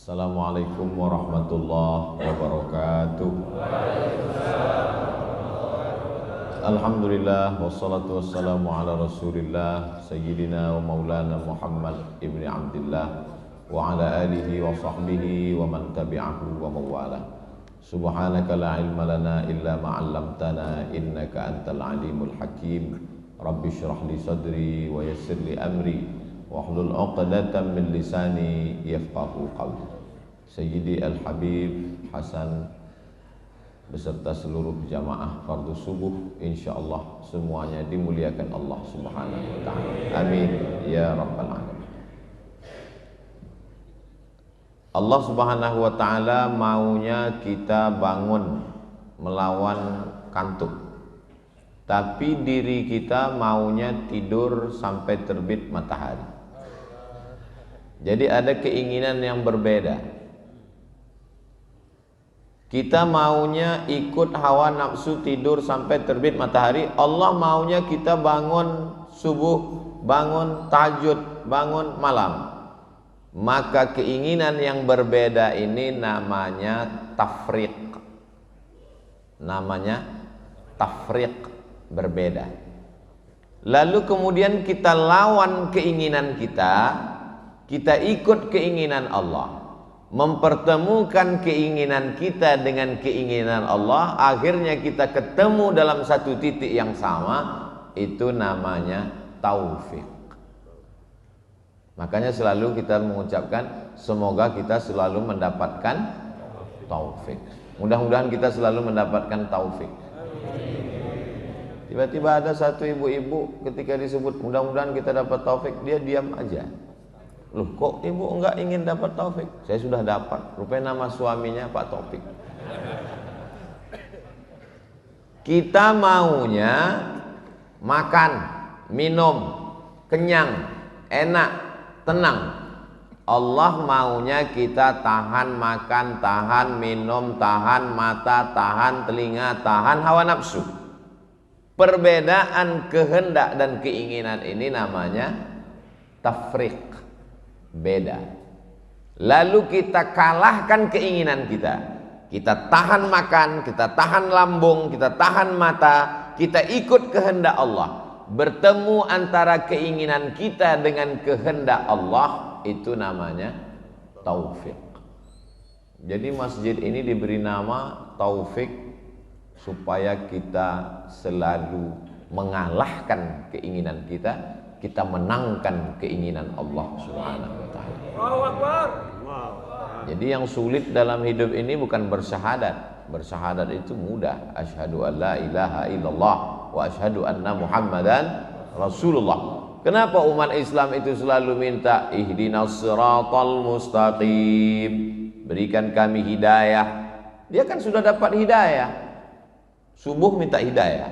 Assalamualaikum warahmatullahi wabarakatuh. Alhamdulillah wassalatu wassalamu ala Rasulillah sayyidina wa maulana Muhammad ibni Abdillah wa ala alihi wa sahbihi wa man tabi'ahu wa mawala. Subhanaka la ilma lana illa ma 'allamtana innaka antal alimul hakim. Rabbi shrah li sadri wa yassir li amri wahlul 'uqdatam min lisani yafqahu qawli. Sayyidi Al-Habib Hasan beserta seluruh jamaah fardu subuh insyaallah semuanya dimuliakan Allah Subhanahu wa taala. Amin ya rabbal alamin. Allah Subhanahu wa taala maunya kita bangun melawan kantuk. Tapi diri kita maunya tidur sampai terbit matahari. Jadi ada keinginan yang berbeda. Kita maunya ikut hawa nafsu tidur sampai terbit matahari. Allah maunya kita bangun subuh, bangun tahajud, bangun malam. Maka keinginan yang berbeda ini namanya tafriq. Namanya tafriq, berbeda. Lalu kemudian kita lawan keinginan kita ikut keinginan Allah. Mempertemukan keinginan kita dengan keinginan Allah, akhirnya kita ketemu dalam satu titik yang sama. Itu namanya taufik. Makanya selalu kita mengucapkan semoga kita selalu mendapatkan taufik. Mudah-mudahan kita selalu mendapatkan taufik. Tiba-tiba ada satu ibu-ibu ketika disebut mudah-mudahan kita dapat taufik, dia diam aja. Loh, kok ibu enggak ingin dapat taufik? Saya sudah dapat. Rupanya nama suaminya Pak Taufik. Kita maunya makan, minum, kenyang, enak, tenang. Allah maunya kita tahan makan, tahan minum, tahan mata, tahan telinga, tahan hawa nafsu. Perbedaan kehendak dan keinginan ini namanya tafriq. Beda. Lalu kita kalahkan keinginan kita. Kita tahan makan, kita tahan lambung, kita tahan mata, kita ikut kehendak Allah. Bertemu antara keinginan kita dengan kehendak Allah, itu namanya taufik. Jadi masjid ini diberi nama taufik supaya kita selalu mengalahkan keinginan kita. Kita menangkan keinginan Allah Subhanahu wa taala. Allahu Akbar. Jadi yang sulit dalam hidup ini bukan bersyahadat. Bersyahadat itu mudah. Asyhadu an la ilaha illallah wa asyhadu anna Muhammadan Rasulullah. Kenapa umat Islam itu selalu minta ihdinas siratal mustaqim? Berikan kami hidayah. Dia kan sudah dapat hidayah. Subuh minta hidayah,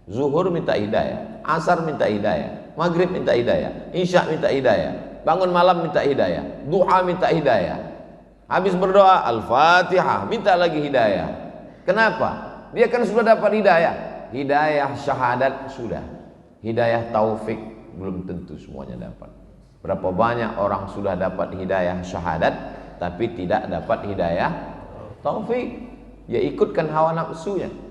zuhur minta hidayah, asar minta hidayah, maghrib minta hidayah, isya minta hidayah, bangun malam minta hidayah, duha minta hidayah. Habis berdoa Al-Fatihah minta lagi hidayah. Kenapa? Dia kan sudah dapat hidayah. Hidayah syahadat sudah. Hidayah taufik belum tentu semuanya dapat. Berapa banyak orang sudah dapat hidayah syahadat tapi tidak dapat hidayah taufik. Ya ikutkan hawa nafsunya.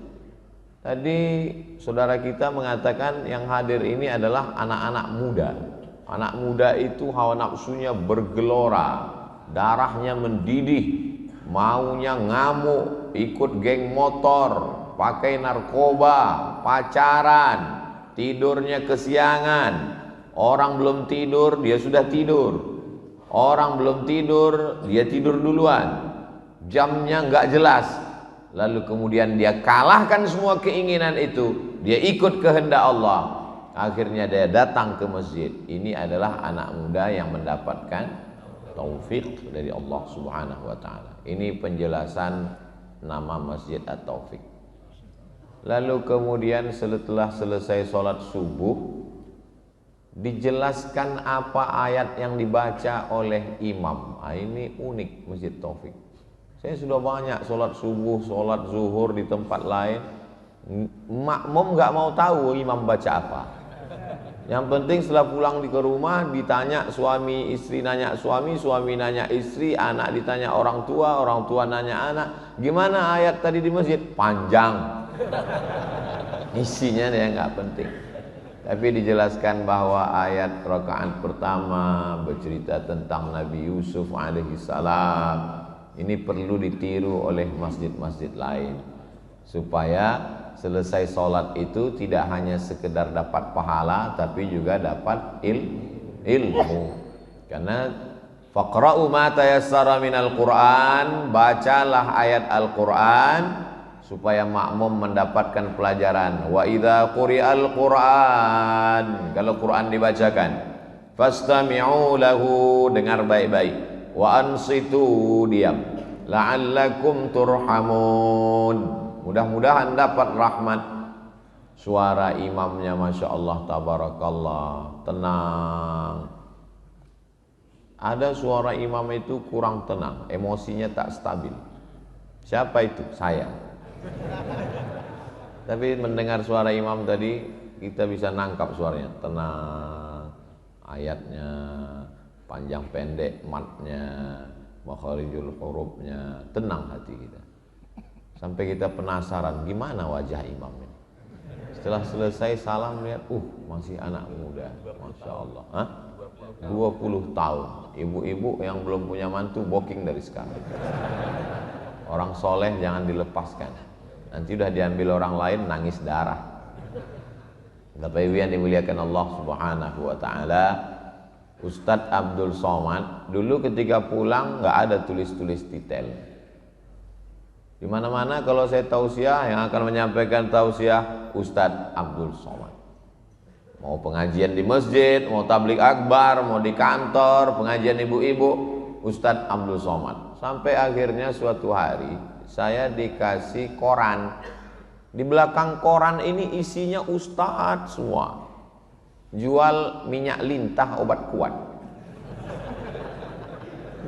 Tadi saudara kita mengatakan yang hadir ini adalah anak-anak muda. Anak muda itu hawa nafsunya bergelora, darahnya mendidih, maunya ngamuk, ikut geng motor, pakai narkoba, pacaran, tidurnya kesiangan. Orang belum tidur, dia sudah tidur. Orang belum tidur, dia tidur duluan. Jamnya nggak jelas. Lalu kemudian dia kalahkan semua keinginan itu. Dia ikut kehendak Allah. Akhirnya dia datang ke masjid. Ini adalah anak muda yang mendapatkan taufik dari Allah Subhanahu wa taala. Ini penjelasan nama Masjid At-Taufik. Lalu kemudian setelah selesai sholat subuh, dijelaskan apa ayat yang dibaca oleh imam. Ini unik Masjid Taufik. Saya sudah banyak sholat subuh, sholat zuhur di tempat lain. Makmum nggak mau tahu imam baca apa. Yang penting setelah pulang ke rumah ditanya suami, istri nanya suami, suami nanya istri, anak ditanya orang tua nanya anak. Gimana ayat tadi di masjid? Panjang. Isinya dia nggak penting. Tapi dijelaskan bahwa ayat rakaat pertama bercerita tentang Nabi Yusuf alaihissalam. Ini perlu ditiru oleh masjid-masjid lain supaya selesai sholat itu tidak hanya sekedar dapat pahala tapi juga dapat ilmu. Karena faqra'u ma tayassara minal Qur'an, bacalah ayat Al-Qur'an supaya makmum mendapatkan pelajaran. Wa idza quri'al Qur'an, kalau Quran dibacakan, fastami'u lahu, dengar baik-baik, wa ansitu, diam, la'allakum turhamun, mudah-mudahan dapat rahmat. Suara imamnya Masya Allah tabarakallah, tenang. Ada suara imam itu kurang tenang, emosinya tak stabil. Siapa itu? Saya. Tapi mendengar suara imam tadi kita bisa nangkap suaranya, tenang, ayatnya panjang pendek, matnya, makharijul hurufnya, tenang hati kita. Sampai kita penasaran gimana wajah imamnya. Setelah selesai salam lihat, masih anak muda, Masya Allah. 20 tahun. Ibu-ibu yang belum punya mantu booking dari sekarang. Orang soleh jangan dilepaskan. Nanti udah diambil orang lain nangis darah. Bapak Ibu yang dimuliakan Allah Subhanahu wa taala, Ustadz Abdul Somad dulu ketika pulang nggak ada tulis-tulis detail. Di mana-mana kalau saya tausiah, yang akan menyampaikan tausiah Ustadz Abdul Somad. Mau pengajian di masjid, mau tablik akbar, mau di kantor, pengajian ibu-ibu, Ustadz Abdul Somad. Sampai akhirnya suatu hari saya dikasih koran. Di belakang koran ini isinya ustadz semua. Jual minyak lintah obat kuat.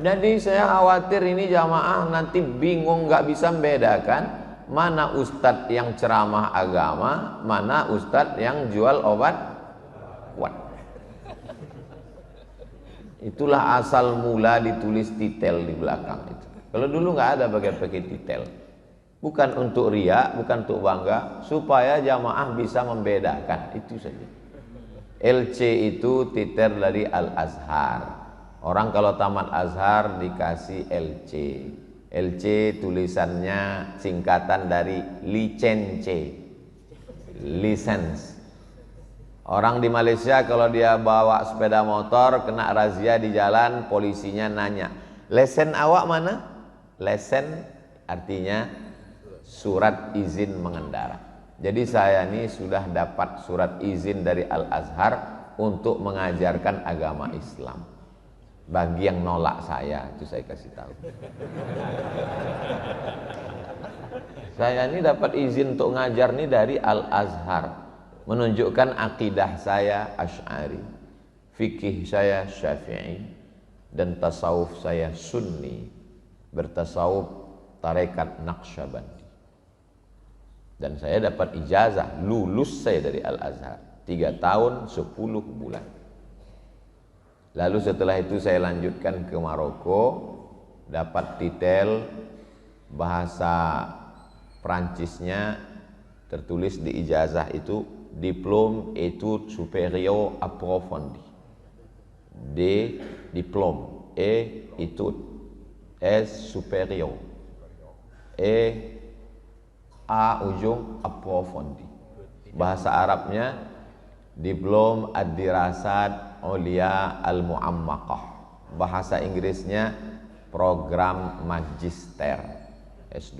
Jadi saya khawatir ini jamaah nanti bingung, nggak bisa membedakan mana ustadz yang ceramah agama, mana ustadz yang jual obat kuat. Itulah asal mula ditulis detail di belakang itu. Kalau dulu nggak ada pakai detail. Bukan untuk riya, bukan untuk bangga, supaya jamaah bisa membedakan, itu saja. LC itu titel dari Al-Azhar. Orang kalau tamat Azhar dikasih LC. LC tulisannya singkatan dari licence, license. Orang di Malaysia kalau dia bawa sepeda motor kena razia di jalan, polisinya nanya, lesen awak mana? Lesen artinya surat izin mengendara. Jadi saya ini sudah dapat surat izin dari Al-Azhar untuk mengajarkan agama Islam. Bagi yang nolak saya, itu saya kasih tahu. Saya ini dapat izin untuk ngajar nih dari Al-Azhar. Menunjukkan akidah saya Asy'ari, fikih saya Syafi'i, dan tasawuf saya Sunni, bertasawuf tarekat Naqsyabandi. Dan saya dapat ijazah, lulus saya dari Al-Azhar 3 tahun 10 bulan. Lalu setelah itu saya lanjutkan ke Maroko, dapat detail bahasa Prancisnya, tertulis di ijazah itu Diplôme études supérieures approfondies. D diplôme, E études, S supérieur, E A ujung approfondi. Bahasa Arabnya Diplom ad-dirasat ulia al-mu'ammaqah. Bahasa Inggrisnya program magister S2.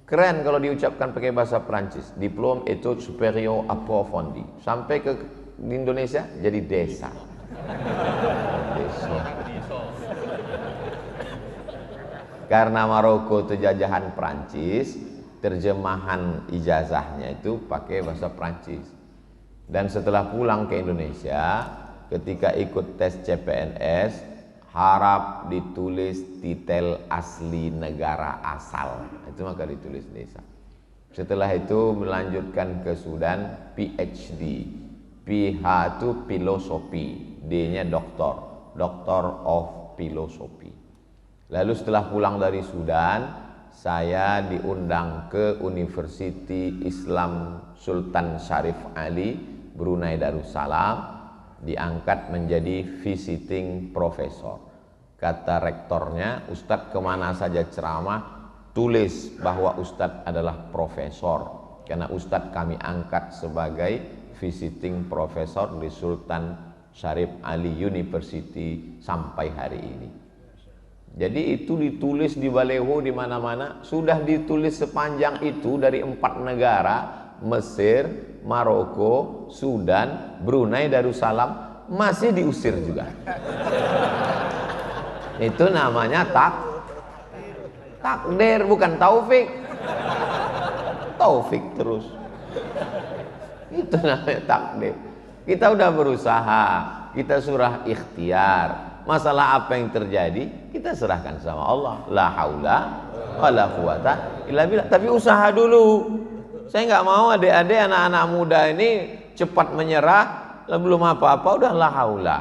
Keren kalau diucapkan pakai bahasa Prancis. Diplôme études supérieures approfondies. Sampai ke di Indonesia jadi desa. Desa. Karena Maroko itu jajahan Prancis, terjemahan ijazahnya itu pakai bahasa Prancis. Dan setelah pulang ke Indonesia, ketika ikut tes CPNS, harap ditulis detail asli negara asal. Itu maka ditulis desa. Setelah itu melanjutkan ke Sudan, PhD. PH itu filosofi, D-nya doktor, Doctor of Philosophy. Lalu setelah pulang dari Sudan, saya diundang ke University Islam Sultan Syarif Ali, Brunei Darussalam, diangkat menjadi visiting professor. Kata rektornya, Ustadz kemana saja ceramah, tulis bahwa Ustadz adalah profesor, karena Ustadz kami angkat sebagai visiting professor di Sultan Syarif Ali University sampai hari ini. Jadi itu ditulis di baleho di mana-mana, sudah ditulis sepanjang itu dari 4 negara, Mesir, Maroko, Sudan, Brunei Darussalam, masih diusir juga. Itu namanya takdir, bukan taufik. Taufik terus. Itu namanya takdir. Kita udah berusaha, kita surah ikhtiar. Masalah apa yang terjadi, kita serahkan sama Allah. La haula wala quwata illa billah. Tapi usaha dulu. Saya nggak mau adik-adik, anak-anak muda ini cepat menyerah, belum apa-apa udah la haula.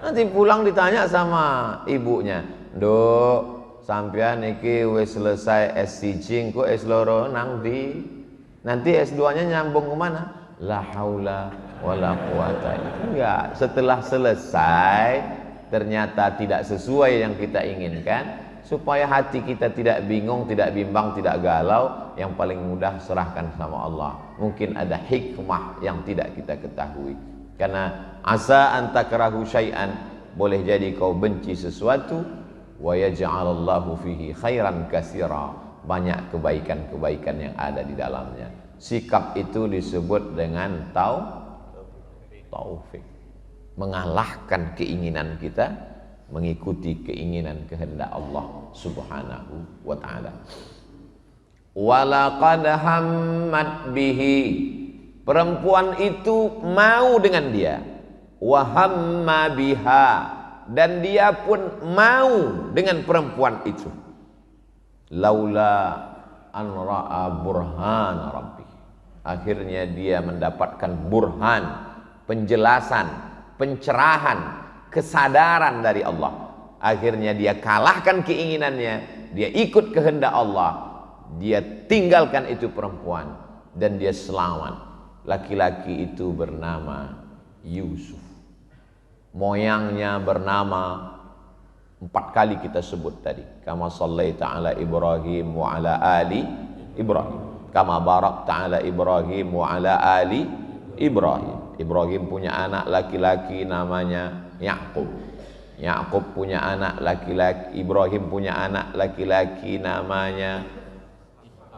Nanti pulang ditanya sama ibunya, "Nduk, sampean iki wis selesai S1 kok S2 nang ndi? Nanti S2-nya nyambung ke mana?" La haula wala quwata. Enggak, setelah selesai ternyata tidak sesuai yang kita inginkan, supaya hati kita tidak bingung, tidak bimbang, tidak galau, yang paling mudah serahkan sama Allah. Mungkin ada hikmah yang tidak kita ketahui. Karena asa antakrahu syai'an, boleh jadi kau benci sesuatu, wa yaj'alallahu fihi khairan katsira, banyak kebaikan-kebaikan yang ada di dalamnya. Sikap itu disebut dengan taufik, mengalahkan keinginan kita, mengikuti keinginan kehendak Allah Subhanahu wa ta'ala. Walaqad hammat bihi, perempuan itu mau dengan dia, wa hamma biha, dan dia pun mau dengan perempuan itu. Laula an ra'a burhan rabbi, akhirnya dia mendapatkan burhan, penjelasan, pencerahan, kesadaran dari Allah. Akhirnya dia kalahkan keinginannya, dia ikut kehendak Allah, dia tinggalkan itu perempuan, dan dia selamat. Laki-laki itu bernama Yusuf, moyangnya bernama 4 kali kita sebut tadi, kama sallaita ala Ibrahim wa ala ali Ibrahim, kama barakta ala Ibrahim wa ala ali Ibrahim. Ibrahim punya anak laki-laki namanya Yakub. Yakub punya anak laki-laki, Ibrahim punya anak laki-laki namanya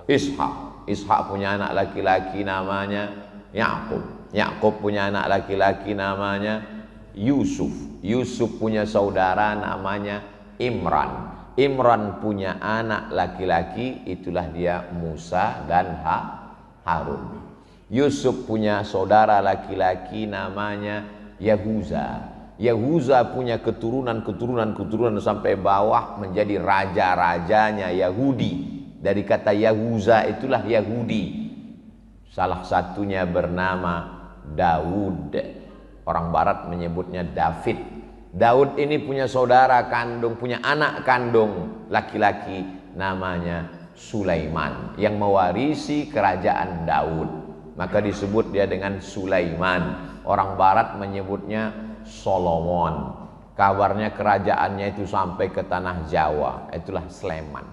Ishak. Ishak punya anak laki-laki namanya Yakub. Yakub punya anak laki-laki namanya Yusuf. Yusuf punya saudara namanya Imran. Imran punya anak laki-laki, itulah dia Musa dan Harun. Yusuf punya saudara laki-laki namanya Yahuza. Yahuza punya keturunan sampai bawah menjadi raja-rajanya Yahudi. Dari kata Yahuza itulah Yahudi. Salah satunya bernama Daud. Orang barat menyebutnya David. Daud ini punya saudara kandung, punya anak kandung laki-laki namanya Sulaiman, yang mewarisi kerajaan Daud. Maka disebut dia dengan Sulaiman. Orang barat menyebutnya Solomon. Kabarnya kerajaannya itu sampai ke tanah Jawa, itulah Sleman.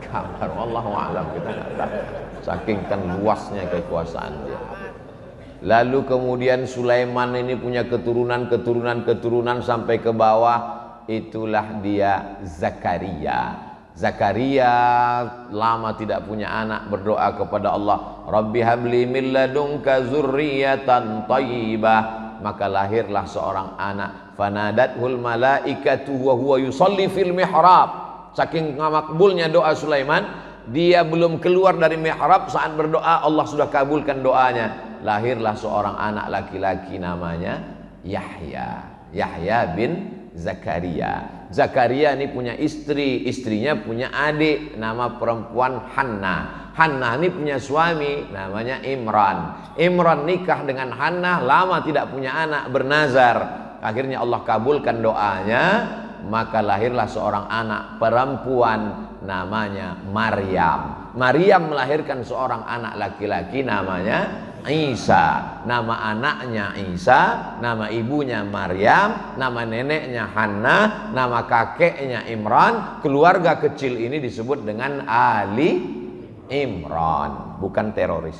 Kabar wallahu a'lam, kita nggak tahu. Saking kan luasnya kekuasaan dia. Lalu kemudian Sulaiman ini punya keturunan sampai ke bawah, itulah dia Zakaria. Zakaria lama tidak punya anak, berdoa kepada Allah, Rabbi habli min ladunka zurriyatan thayyibah, maka lahirlah seorang anak. Fanadathul malaikatu wa huwa yusalli fil mihrab. Saking makbulnya doa Sulaiman, dia belum keluar dari mihrab, saat berdoa Allah sudah kabulkan doanya. Lahirlah seorang anak laki-laki namanya Yahya. Yahya bin Zakaria. Zakaria ini punya istri, istrinya punya adik nama perempuan Hannah. Hannah ini punya suami namanya Imran. Imran nikah dengan Hannah, lama tidak punya anak, bernazar. Akhirnya Allah kabulkan doanya, maka lahirlah seorang anak perempuan namanya Maryam. Maryam melahirkan seorang anak laki-laki namanya Isa. Nama anaknya Isa, nama ibunya Maryam, nama neneknya Hannah, nama kakeknya Imran. Keluarga kecil ini disebut dengan Ali Imran, bukan teroris.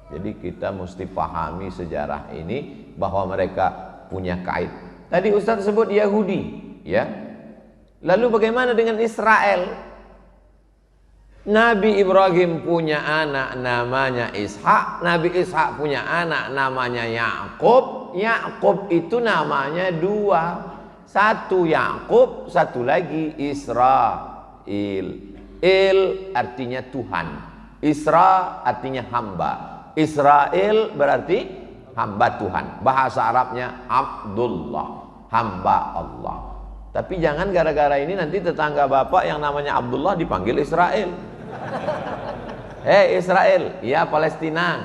Jadi kita mesti pahami sejarah ini bahwa mereka punya kait. Tadi Ustaz sebut Yahudi, ya. Lalu bagaimana dengan Israel? Nabi Ibrahim punya anak namanya Ishak, Nabi Ishak punya anak namanya Yakub. Yakub itu namanya dua, satu Yakub, satu lagi Israel. Il artinya Tuhan, Isra artinya hamba. Israel berarti hamba Tuhan. Bahasa Arabnya Abdullah, hamba Allah. Tapi jangan gara-gara ini nanti tetangga bapak yang namanya Abdullah dipanggil Israel. Hei Israel, ya Palestina.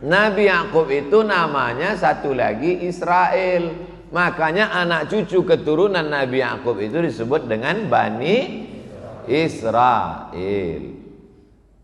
Nabi Yakub itu namanya satu lagi Israel. Makanya anak cucu keturunan Nabi Yakub itu disebut dengan Bani Israel.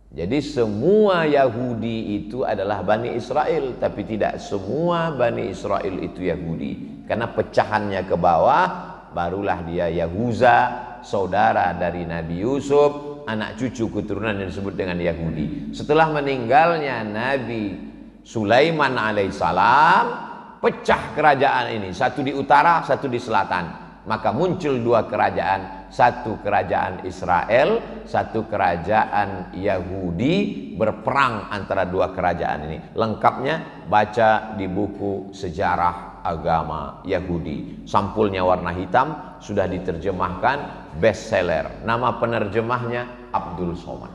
Jadi semua Yahudi itu adalah Bani Israel, tapi tidak semua Bani Israel itu Yahudi. Karena pecahannya ke bawah, barulah dia Yahuza, saudara dari Nabi Yusuf, anak cucu keturunan yang disebut dengan Yahudi. Setelah meninggalnya Nabi Sulaiman alaihissalam, pecah kerajaan ini, satu di utara, satu di selatan. Maka muncul dua kerajaan, satu kerajaan Israel, satu kerajaan Yahudi, berperang antara dua kerajaan ini. Lengkapnya baca di buku sejarah agama Yahudi. Sampulnya warna hitam, sudah diterjemahkan, bestseller. Nama penerjemahnya Abdul Somad.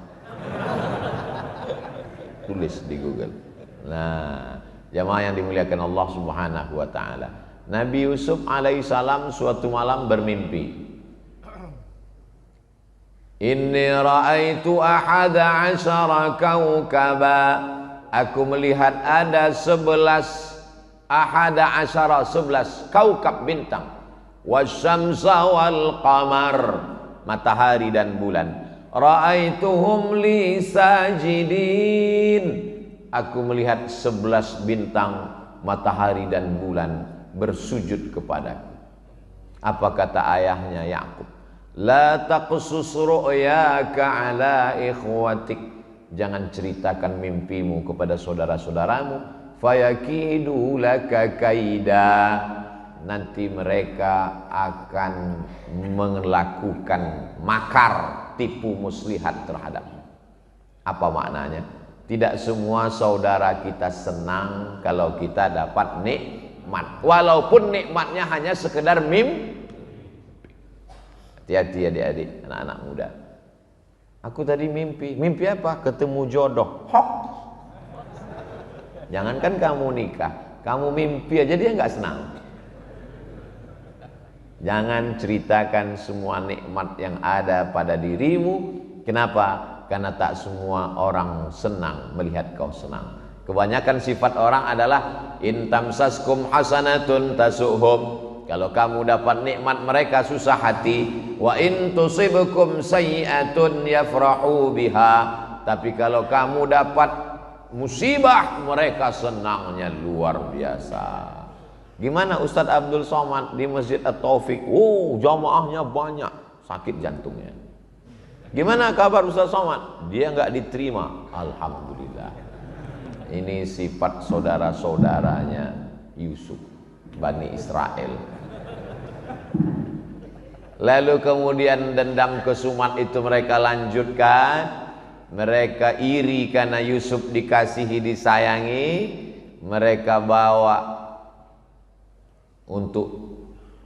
Tulis di Google. Nah, jamaah yang dimuliakan Allah Subhanahu wa taala. Nabi Yusuf alaihissalam suatu malam bermimpi. Inni ra'aitu ahada asyara kaukaba. Aku melihat ada 11 ahada asyara, 11 kaukab bintang. Wasyamsa wal qamar, matahari dan bulan. Ra'aituhum li sajidin. Aku melihat 11 bintang, matahari dan bulan bersujud kepadaku. Apa kata ayahnya Yakub? La taqsus ru'yaka ala ikhwatik. Jangan ceritakan mimpimu kepada saudara-saudaramu. Fayakidu laka kaida. Nanti mereka akan melakukan makar, tipu muslihat terhadapmu. Apa maknanya? Tidak semua saudara kita senang kalau kita dapat nikmat, walaupun nikmatnya hanya sekedar mimpi. Hati-hati adik-adik, anak-anak muda. Aku tadi mimpi. Mimpi apa? Ketemu jodoh. Hoax. Jangankan kamu nikah, kamu mimpi aja dia nggak senang. Jangan ceritakan semua nikmat yang ada pada dirimu. Kenapa? Karena tak semua orang senang melihat kau senang. Kebanyakan sifat orang adalah in tamsaskum hasanatun tasuhum. Kalau kamu dapat nikmat mereka susah hati. Wa in tusibkum sayyi'atun yafrahu biha. Tapi kalau kamu dapat musibah mereka senangnya luar biasa. Gimana Ustadz Abdul Somad di Masjid At-Taufik? Jamaahnya banyak, sakit jantungnya. Gimana kabar Ustaz Somad? Dia nggak diterima. Alhamdulillah. Ini sifat saudara-saudaranya Yusuf, Bani Israel. Lalu kemudian dendam kesumat itu mereka lanjutkan. Mereka iri karena Yusuf dikasihi, disayangi. Mereka bawa untuk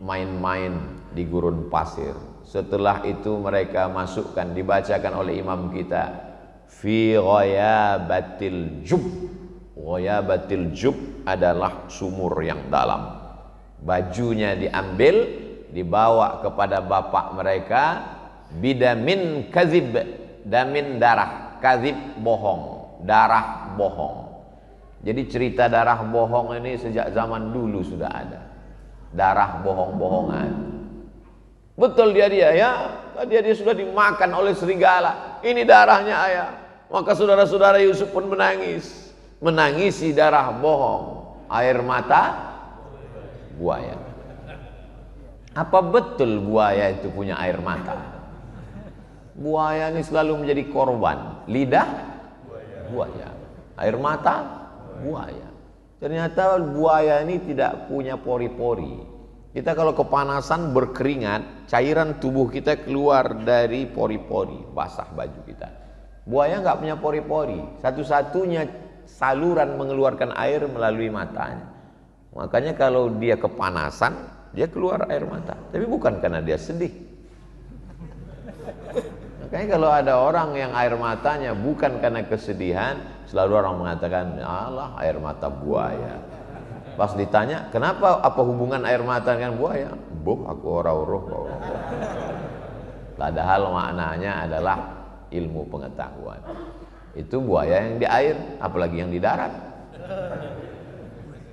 main-main di gurun pasir. Setelah itu mereka masukkan, dibacakan oleh imam kita, fi ghayabatil jub. Ghayabatil jub adalah sumur yang dalam. Bajunya diambil, dibawa kepada bapak mereka bidamin kazib, damin darah, kazib bohong, darah bohong. Jadi cerita darah bohong ini sejak zaman dulu sudah ada. Darah bohong-bohongan. Betul dia ya, dia sudah dimakan oleh serigala. Ini darahnya ayah. Maka saudara-saudara Yusuf pun menangis, menangisi darah bohong, air mata buaya. Apa betul buaya itu punya air mata? Buaya ini selalu menjadi korban. Lidah buaya, air mata buaya. Ternyata buaya ini tidak punya pori-pori. Kita kalau kepanasan berkeringat, cairan tubuh kita keluar dari pori-pori, basah baju kita. Buaya nggak punya pori-pori, satu-satunya saluran mengeluarkan air melalui matanya. Makanya kalau dia kepanasan, dia keluar air mata. Tapi bukan karena dia sedih. Makanya kalau ada orang yang air matanya bukan karena kesedihan, selalu orang mengatakan, alah air mata buaya. Pas ditanya, kenapa, apa hubungan air mata dengan buaya? Buh, aku ora-uruh. Padahal maknanya adalah ilmu pengetahuan. Itu buaya yang di air, apalagi yang di darat.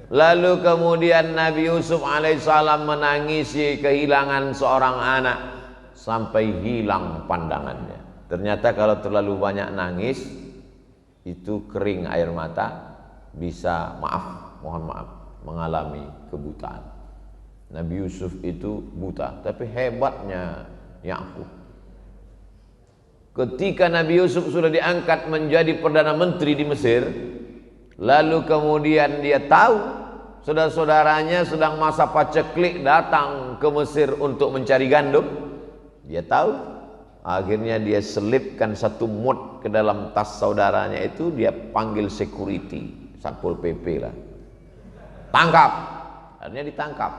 Lalu kemudian Nabi Yusuf alaihissalam menangisi kehilangan seorang anak sampai hilang pandangannya. Ternyata kalau terlalu banyak nangis, itu kering air mata, bisa mohon maaf, mengalami kebutaan. Nabi Yusuf itu buta, tapi hebatnya Yakub. Ketika Nabi Yusuf sudah diangkat menjadi Perdana Menteri di Mesir, lalu kemudian dia tahu saudara-saudaranya sedang masa paceklik datang ke Mesir untuk mencari gandum. Dia tahu, akhirnya dia selipkan satu mut ke dalam tas saudaranya itu, dia panggil security, Satpol PP lah. Tangkap, akhirnya ditangkap.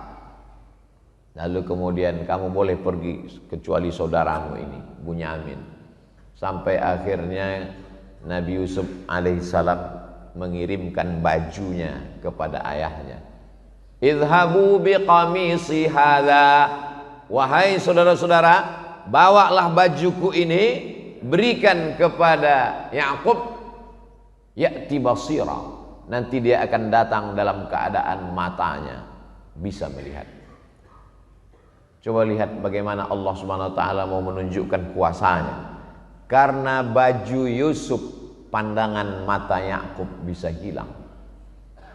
Lalu kemudian kamu boleh pergi kecuali saudaramu ini, Bunyamin. Sampai akhirnya Nabi Yusuf alaihissalam mengirimkan bajunya kepada ayahnya. Idhabu biqamisi hadha, wahai saudara-saudara, bawalah bajuku ini, berikan kepada Yakub, ya'ti basira, nanti dia akan datang dalam keadaan matanya bisa melihat. Coba lihat bagaimana Allah Subhanahu wa taala mau menunjukkan kuasanya. Karena baju Yusuf, pandangan mata Yakub bisa hilang.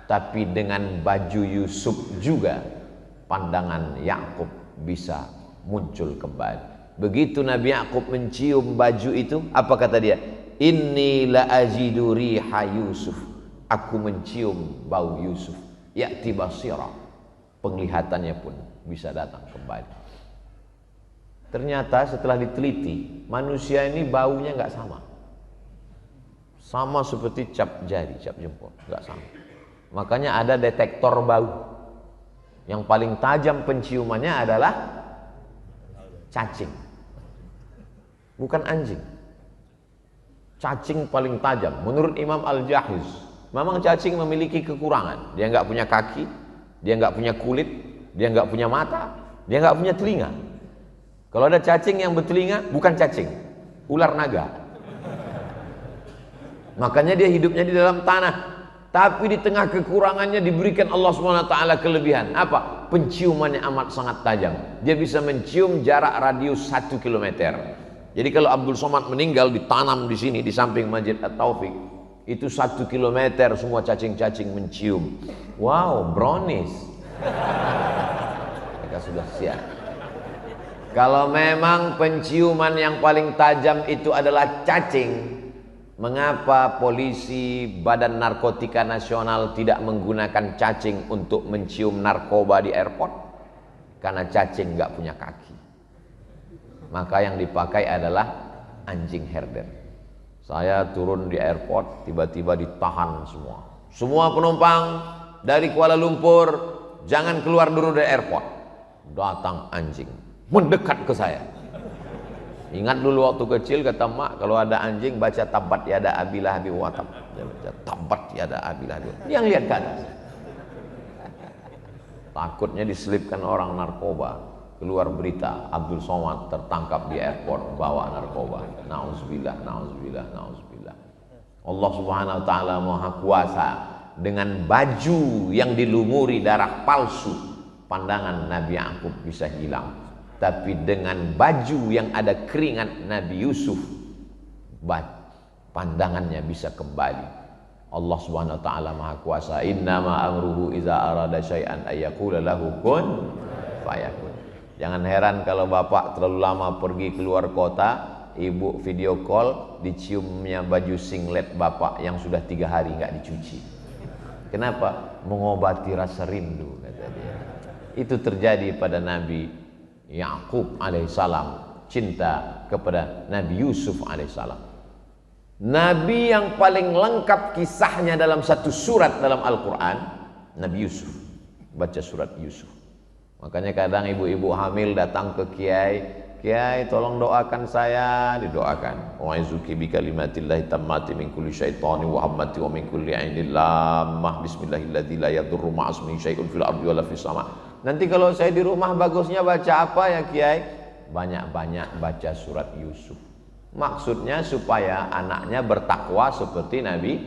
Tapi dengan baju Yusuf juga pandangan Yakub bisa muncul kembali. Begitu Nabi Yakub mencium baju itu, apa kata dia? Inni la ajidu riha Yusuf. Aku mencium bau Yusuf. Ya'ti basira. Penglihatannya pun bisa datang kembali. Ternyata setelah diteliti, manusia ini baunya nggak sama. Sama seperti cap jari, cap jempol, nggak sama. Makanya ada detektor bau. Yang paling tajam penciumannya adalah cacing, bukan anjing. Cacing paling tajam. Menurut Imam Al-Jahiz, memang cacing memiliki kekurangan. Dia nggak punya kaki, dia nggak punya kulit, dia nggak punya mata, dia nggak punya telinga. Kalau ada cacing yang bertelinga, bukan cacing, ular naga. Makanya dia hidupnya di dalam tanah. Tapi di tengah kekurangannya diberikan Allah SWT kelebihan. Apa? Penciumannya amat sangat tajam. Dia bisa mencium jarak radius 1 km. Jadi kalau Abdul Somad meninggal, ditanam di sini, di samping Masjid At-Taufik, itu 1 km semua cacing-cacing mencium. Wow, brownies. Mereka sudah siap. Kalau memang penciuman yang paling tajam itu adalah cacing, mengapa polisi Badan Narkotika Nasional tidak menggunakan cacing untuk mencium narkoba di airport? Karena cacing nggak punya kaki. Maka yang dipakai adalah anjing herder. Saya turun di airport, tiba-tiba ditahan semua. Semua penumpang dari Kuala Lumpur, jangan keluar dulu dari airport. Datang anjing, mendekat ke saya. Ingat dulu waktu kecil kata mak, kalau ada anjing baca tabat yada abilah bi watab. Dia baca tabat yada abilah bi. Yang lihat ke atas. Takutnya diselipkan orang narkoba. keluar berita Abdul Somad tertangkap di airport bawa narkoba. Nauzubillah, nauzubillah, nauzubillah. Allah Subhanahu wa taala Maha Kuasa, dengan baju yang dilumuri darah palsu, pandangan Nabi Yakub bisa hilang. Tapi dengan baju yang ada keringat Nabi Yusuf, pandangannya bisa kembali. Allah Subhanahu wa taala Maha Kuasa. Innama amruhu iza arada syai'an ayyaqula lahu kun fayakun. Jangan heran kalau bapak terlalu lama pergi keluar kota, ibu video call, diciumnya baju singlet bapak yang sudah 3 hari nggak dicuci. Kenapa? Mengobati rasa rindu, kata dia. Itu terjadi pada Nabi Yakub alaihissalam, cinta kepada Nabi Yusuf alaihissalam. Nabi yang paling lengkap kisahnya dalam satu surat dalam Al-Quran, Nabi Yusuf. Baca surat Yusuf. Makanya kadang ibu-ibu hamil datang ke kiai, kiai tolong doakan saya, didoakan. Wa'idzuki bi kalimatillahi tammati min kulli syaitani wa hammati wa min kulli ainin lammah bismillahilladzi la yadurru ma'asmihi syai'un fil ardi wala fis sama. Nanti kalau saya di rumah bagusnya baca apa ya kiai? Banyak-banyak baca surat Yusuf. Maksudnya supaya anaknya bertakwa seperti Nabi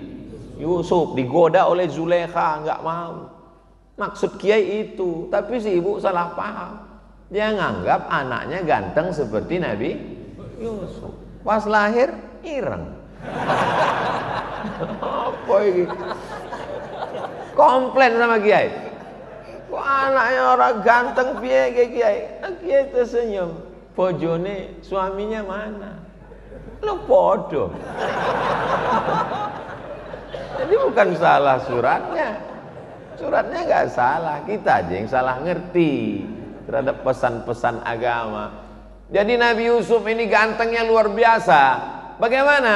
Yusuf. Digoda oleh Zulaikha, enggak mau. Maksud kiai itu, tapi si ibu salah paham. Dia nganggap anaknya ganteng seperti Nabi Yusuf. Pas lahir ireng. Apa ini? Komplain sama kiai. Kok anaknya orang ganteng piye kiai? Kiai tersenyum. Bojone suaminya mana? Lo podo. Jadi bukan salah suratnya. Suratnya nggak salah, kita aja yang salah ngerti terhadap pesan-pesan agama. Jadi Nabi Yusuf ini gantengnya luar biasa. Bagaimana?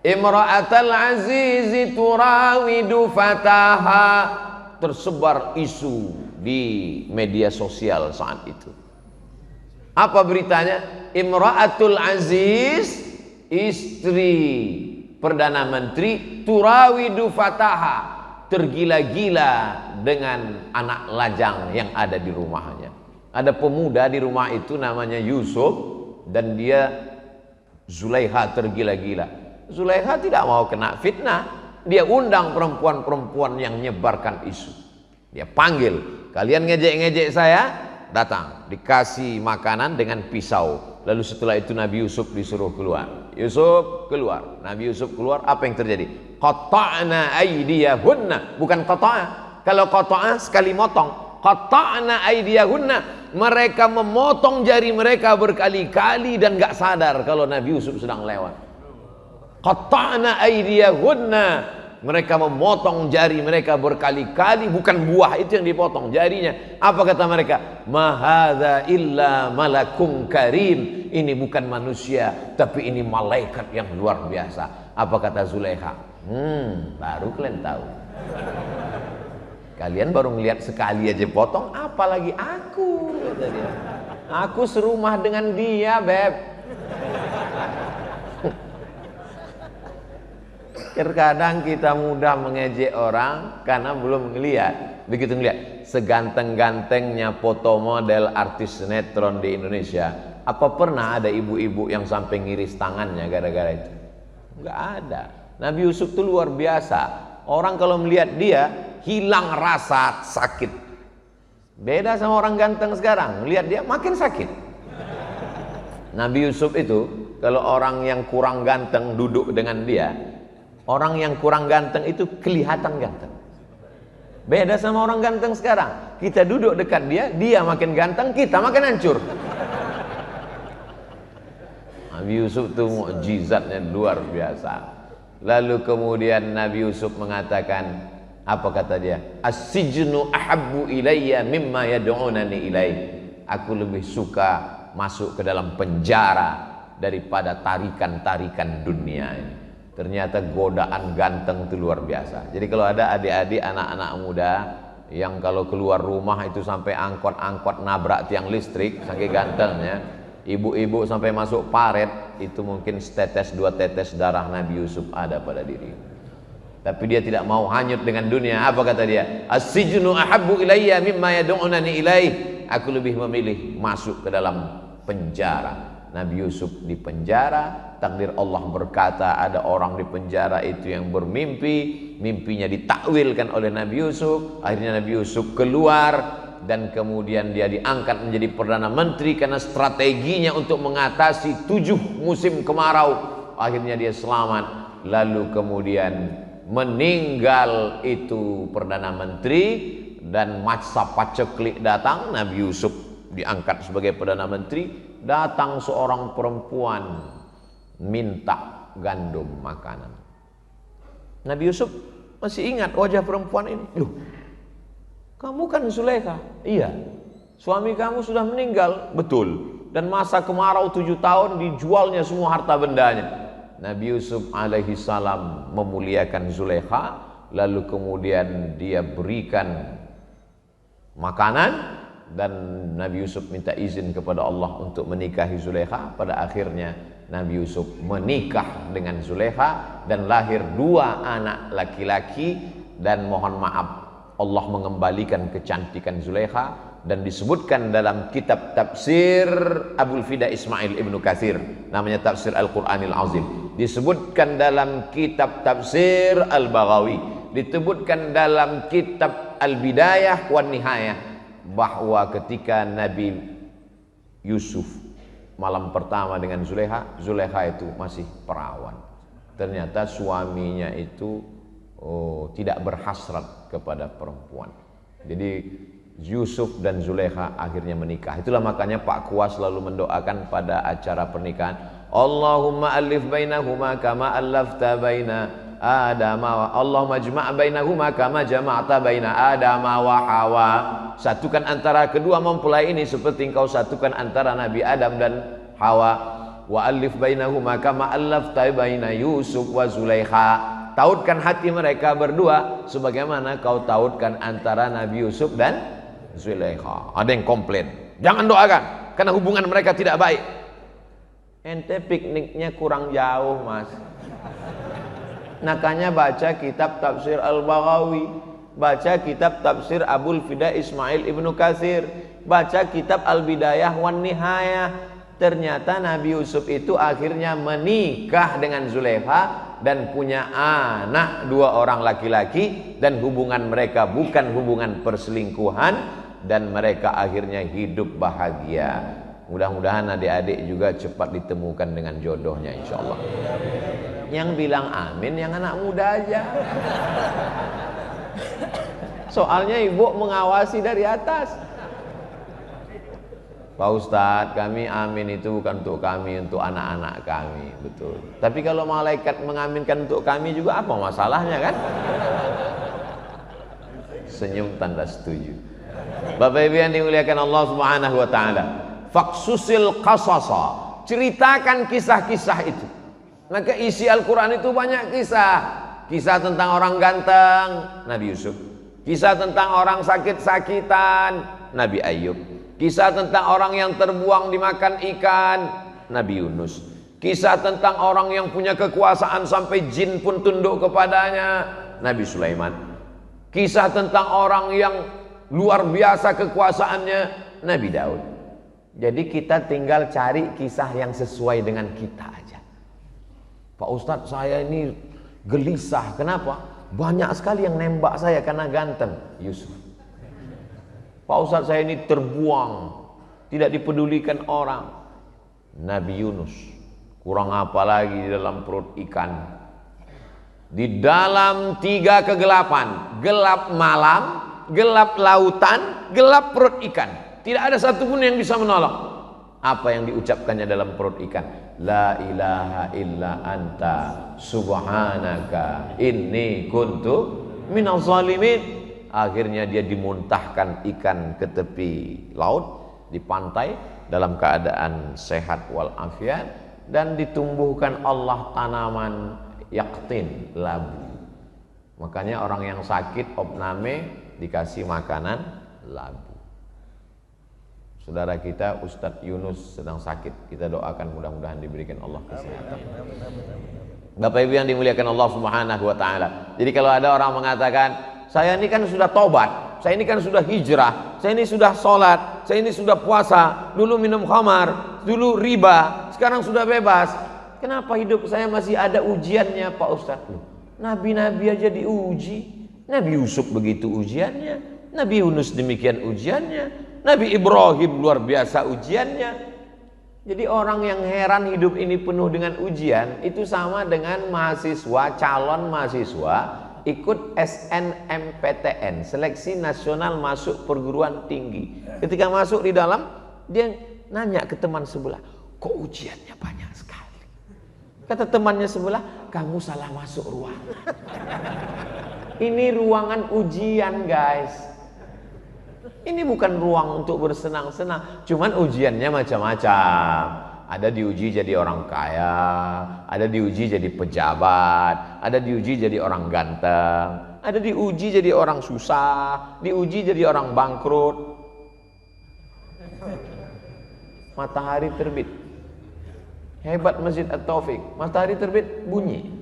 Imra'atal azizi turawidu fataha. Tersebar isu di media sosial saat itu. Apa beritanya? Imra'atul aziz, istri Perdana Menteri, turawidu fataha, tergila-gila dengan anak lajang yang ada di rumahnya. Ada pemuda di rumah itu namanya Yusuf, dan dia Zulaikha tergila-gila. Zulaikha tidak mau kena fitnah. Dia undang perempuan-perempuan yang menyebarkan isu. Dia panggil, kalian ngejek-ngejek saya, datang, dikasih makanan dengan pisau. Lalu setelah itu Nabi Yusuf disuruh keluar. Yusuf keluar. Nabi Yusuf keluar, apa yang terjadi? Qata'na aydiyahunna. Bukan qata'a. Kalau qata'a sekali motong. Qata'na aydiyahunna. Mereka memotong jari mereka berkali-kali dan gak sadar kalau Nabi Yusuf sedang lewat. Qata'na aydiyahunna. Mereka memotong jari mereka berkali-kali, bukan buah itu yang dipotong, jarinya. Apa kata mereka? Ma hadza illa malakum karim. Ini bukan manusia, tapi ini malaikat yang luar biasa. Apa kata Zulaikha? Baru kalian tahu. Kalian baru melihat sekali aja potong, apalagi aku, kata dia. Aku serumah dengan dia, Beb. Terkadang kita mudah mengejek orang karena belum melihat. Begitu melihat seganteng-gantengnya foto model artis sinetron di Indonesia, apa pernah ada ibu-ibu yang sampai ngiris tangannya gara-gara itu? Enggak ada. Nabi Yusuf itu luar biasa. Orang kalau melihat dia hilang rasa sakit. Beda sama orang ganteng sekarang, melihat dia makin sakit. Nabi Yusuf itu kalau orang yang kurang ganteng duduk dengan dia, orang yang kurang ganteng itu kelihatan ganteng. Beda sama orang ganteng sekarang. Kita duduk dekat dia, dia makin ganteng, kita makin hancur. Nabi Yusuf itu mukjizatnya luar biasa. Lalu kemudian Nabi Yusuf mengatakan, apa kata dia? As-sijnu ahabbu ilayya mimma yad'unani ilaih. Aku lebih suka masuk ke dalam penjara daripada tarikan-tarikan dunia ini. Ternyata godaan ganteng itu luar biasa. Jadi kalau ada adik-adik anak-anak muda yang kalau keluar rumah itu sampai angkot-angkot nabrak tiang listrik saking gantengnya, ibu-ibu sampai masuk paret, itu mungkin setetes dua tetes darah Nabi Yusuf ada pada diri. Tapi dia tidak mau hanyut dengan dunia. Apa kata dia? As-sijnu ahabbu ilayya mimma yad'unani ilaih. Aku lebih memilih masuk ke dalam penjara. Nabi Yusuf di penjara. Takdir Allah berkata ada orang di penjara itu yang bermimpi. Mimpinya ditakwilkan oleh Nabi Yusuf. Akhirnya Nabi Yusuf keluar. Dan kemudian dia diangkat menjadi Perdana Menteri. Karena strateginya untuk mengatasi 7 musim kemarau. Akhirnya dia selamat. Lalu kemudian meninggal itu Perdana Menteri. Dan masa paceklik datang. Nabi Yusuf diangkat sebagai Perdana Menteri. Datang seorang perempuan minta gandum makanan. Nabi Yusuf masih ingat wajah perempuan ini. Loh, kamu kan Zulaikha? Iya. Suami kamu sudah meninggal? Betul. Dan masa kemarau 7 tahun dijualnya semua harta bendanya. Nabi Yusuf alaihi salam memuliakan Zulaikha. Lalu kemudian dia berikan makanan. Dan Nabi Yusuf minta izin kepada Allah untuk menikahi Zulaikha. Pada akhirnya Nabi Yusuf menikah dengan Zulaikha. Dan lahir 2 anak laki-laki. Dan mohon maaf, Allah mengembalikan kecantikan Zulaikha. Dan disebutkan dalam kitab tafsir Abul Fida Ismail Ibnu Katsir, namanya Tafsir Al-Quranil Azim. Disebutkan dalam kitab tafsir Al-Baghawi. Disebutkan dalam kitab Al-Bidayah wan Nihayah, bahwa ketika Nabi Yusuf malam pertama dengan Zulaikha, Zulaikha itu masih perawan. Ternyata suaminya itu tidak berhasrat kepada perempuan. Jadi Yusuf dan Zulaikha akhirnya menikah. Itulah makanya Pak Kuas selalu mendoakan pada acara pernikahan, Allahumma alif bainahuma kama allafta baina Adama wa Allahumma jma' bainahuma kama jama'ta baina Adama wa Hawa. Satukan antara kedua mempelai ini seperti engkau satukan antara Nabi Adam dan Hawa. Wa alif bainahuma kama allafta baina Yusuf wa Zulaikha. Tautkan hati mereka berdua sebagaimana kau tautkan antara Nabi Yusuf dan Zulaikha. Ada yang komplain, jangan doakan karena hubungan mereka tidak baik. Ente pikniknya kurang jauh, Mas. Makanya baca kitab tafsir Al-Baghawi, baca kitab tafsir Abul Fida Ismail Ibnu Katsir, baca kitab Al-Bidayah wan Nihayah. Ternyata Nabi Yusuf itu akhirnya menikah dengan Zulaikha dan punya anak 2 orang laki-laki, dan hubungan mereka bukan hubungan perselingkuhan, dan mereka akhirnya hidup bahagia. Mudah-mudahan adik-adik juga cepat ditemukan dengan jodohnya insyaallah. Yang bilang amin yang anak muda aja. Soalnya ibu mengawasi dari atas. Pak Ustadz, kami amin itu bukan untuk kami, untuk anak-anak kami, betul. Tapi kalau malaikat mengaminkan untuk kami juga apa masalahnya kan? Senyum tanda setuju. Bapak Ibu yang dimuliakan Allah Subhanahu wa taala, faqsusil qasasa, ceritakan kisah-kisah itu. Maka isi Al-Qur'an itu banyak kisah. Kisah tentang orang ganteng, Nabi Yusuf. Kisah tentang orang sakit-sakitan, Nabi Ayub. Kisah tentang orang yang terbuang dimakan ikan, Nabi Yunus. Kisah tentang orang yang punya kekuasaan sampai jin pun tunduk kepadanya, Nabi Sulaiman. Kisah tentang orang yang luar biasa kekuasaannya, Nabi Daud. Jadi kita tinggal cari kisah yang sesuai dengan kita aja. Pak Ustadz, saya ini gelisah. Kenapa? Banyak sekali yang nembak saya karena ganteng. Yusuf. Pak Ustadz, saya ini terbuang, tidak dipedulikan orang. Nabi Yunus. Kurang apa lagi di dalam perut ikan. Di dalam 3 kegelapan, gelap malam, gelap lautan, gelap perut ikan. Tidak ada satupun yang bisa menolong. Apa yang diucapkannya dalam perut ikan? La ilaha illa anta subhanaka inni kuntu minaz zalimin. Akhirnya dia dimuntahkan ikan ke tepi laut, di pantai, dalam keadaan sehat walafiat, dan ditumbuhkan Allah tanaman yaktin, labu. Makanya orang yang sakit opname dikasih makanan labu. Saudara kita Ustadz Yunus sedang sakit, kita doakan mudah-mudahan diberikan Allah kesehatan. Bapak Ibu yang dimuliakan Allah Subhanahu wa taala. Jadi kalau ada orang mengatakan, saya ini kan sudah tobat, saya ini kan sudah hijrah, saya ini sudah sholat, saya ini sudah puasa, dulu minum khamar, dulu riba, sekarang sudah bebas. Kenapa hidup saya masih ada ujiannya Pak Ustadz? Nabi-nabi aja diuji. Nabi Yusuf begitu ujiannya, Nabi Yunus demikian ujiannya, Nabi Ibrahim luar biasa ujiannya. Jadi orang yang heran hidup ini penuh dengan ujian, itu sama dengan mahasiswa, calon mahasiswa ikut SNMPTN, Seleksi Nasional Masuk Perguruan Tinggi. Ketika masuk di dalam, dia nanya ke teman sebelah, kok ujiannya banyak sekali? Kata temannya sebelah, kamu salah masuk ruangan. Ini ruangan ujian, guys. Ini bukan ruang untuk bersenang-senang. Cuman ujiannya macam-macam. Ada diuji jadi orang kaya, ada diuji jadi pejabat, ada diuji jadi orang ganteng, ada diuji jadi orang susah, diuji jadi orang bangkrut. Matahari terbit. Hebat Masjid At-Taufik. Matahari terbit, bunyi.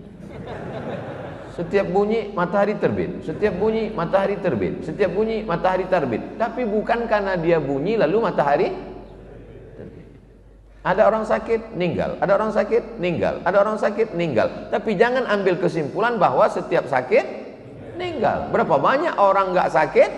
Setiap bunyi matahari terbit, setiap bunyi matahari terbit, setiap bunyi matahari terbit. Tapi bukan karena dia bunyi lalu matahari terbit. Ada orang sakit, meninggal. Ada orang sakit, meninggal. Ada orang sakit, meninggal. Tapi jangan ambil kesimpulan bahwa setiap sakit meninggal. Berapa banyak orang nggak sakit?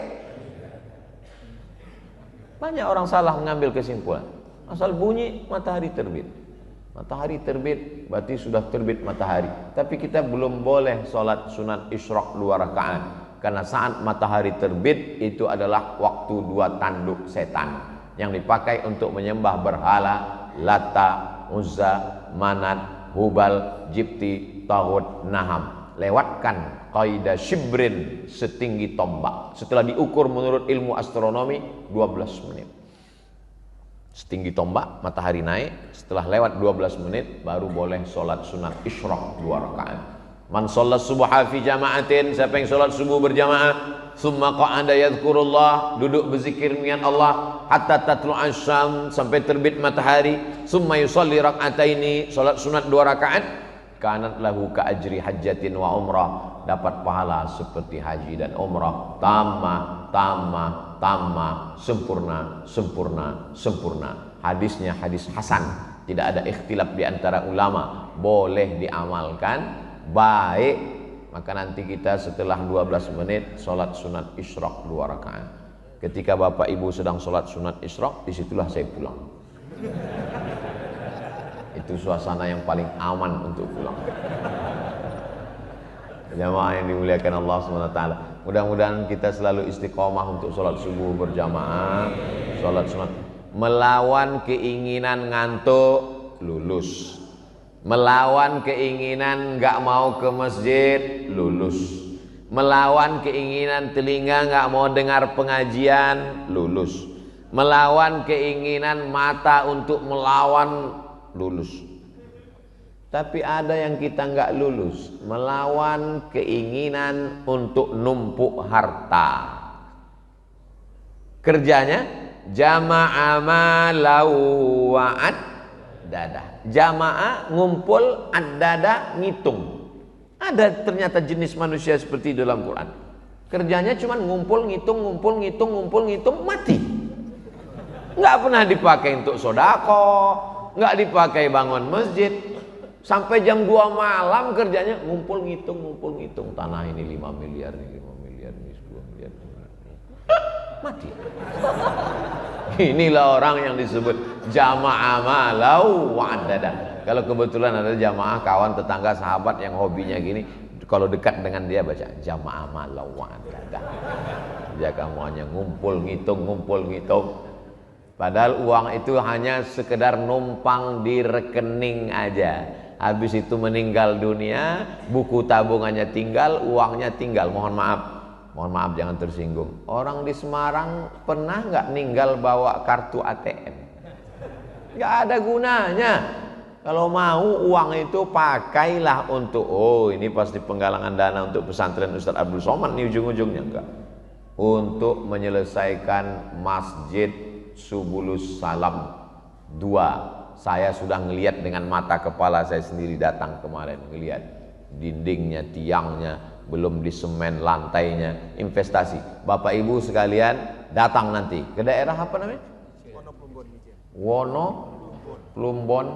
Banyak orang salah mengambil kesimpulan. Asal bunyi matahari terbit. Matahari terbit berarti sudah terbit matahari. Tapi kita belum boleh sholat sunat isyraq 2 rakaat. Karena saat matahari terbit itu adalah waktu 2 tanduk setan yang dipakai untuk menyembah berhala Lata, Uzza, Manat, Hubal, Jibti, Taghut, Naham. Lewatkan kaidah shibrin, setinggi tombak. Setelah diukur menurut ilmu astronomi 12 menit. Setinggi tombak, matahari naik. Setelah lewat 12 menit baru boleh sholat sunat isyraq 2 rakaat. Man sholat subuha fi jama'atin, siapa yang sholat subuh berjamaah, summa qa'ada yadhkurullah, duduk berzikir mengingat Allah, hatta tatlu'as syam, sampai terbit matahari, summa yusalli rak'ataini, sholat sunat 2 rakaat, kanat lahu ka ajri hajjatin wa umrah, dapat pahala seperti haji dan umrah. Tamma, sempurna, sempurna, sempurna. Hadisnya hadis hasan, tidak ada ikhtilaf di antara ulama, boleh diamalkan, baik. Maka nanti kita setelah 12 menit sholat sunat isyraq 2 rakaat. Ketika bapak ibu sedang sholat sunat isyraq, disitulah saya pulang. Itu suasana yang paling aman untuk pulang. Jamaah yang dimuliakan Allah SWT, mudah-mudahan kita selalu istiqomah untuk sholat subuh berjamaah, sholat sunat. Melawan keinginan ngantuk, lulus. Melawan keinginan nggak mau ke masjid, lulus. Melawan keinginan telinga nggak mau dengar pengajian, lulus. Melawan keinginan mata untuk melawan, lulus. Tapi ada yang kita nggak lulus, melawan keinginan untuk numpuk harta. Kerjanya jama'a malau wa'ad dada. Jamaah ngumpul, ad-dada ngitung. Ada ternyata jenis manusia seperti dalam Quran. Kerjanya cuma ngumpul, ngitung, mati. Nggak pernah dipakai untuk sodako, nggak dipakai bangun masjid. Sampai jam 2 malam kerjanya ngumpul ngitung. Tanah ini 5 miliar, ini 5 miliar, ini 10 miliar. Mati. Inilah orang yang disebut jamaah malau wa'adada. Kalau kebetulan ada jamaah kawan, tetangga, sahabat yang hobinya gini, kalau dekat dengan dia baca jamaah malau wa'adada. Jaga semuanya ngumpul ngitung. Padahal uang itu hanya sekedar numpang di rekening aja. Habis itu meninggal dunia, buku tabungannya tinggal, uangnya tinggal. Mohon maaf jangan tersinggung. Orang di Semarang pernah nggak ninggal bawa kartu ATM? Nggak ada gunanya. Kalau mau uang itu pakailah untuk, oh ini pasti penggalangan dana untuk pesantren Ustadz Abdul Somad nih ujung-ujungnya. Enggak. Untuk menyelesaikan Masjid Subulus Salam 2 saya sudah ngelihat dengan mata kepala saya sendiri datang kemarin, ngelihat dindingnya, tiangnya, belum disemen lantainya, investasi. Bapak Ibu sekalian datang nanti ke daerah apa namanya? Wono Plumbon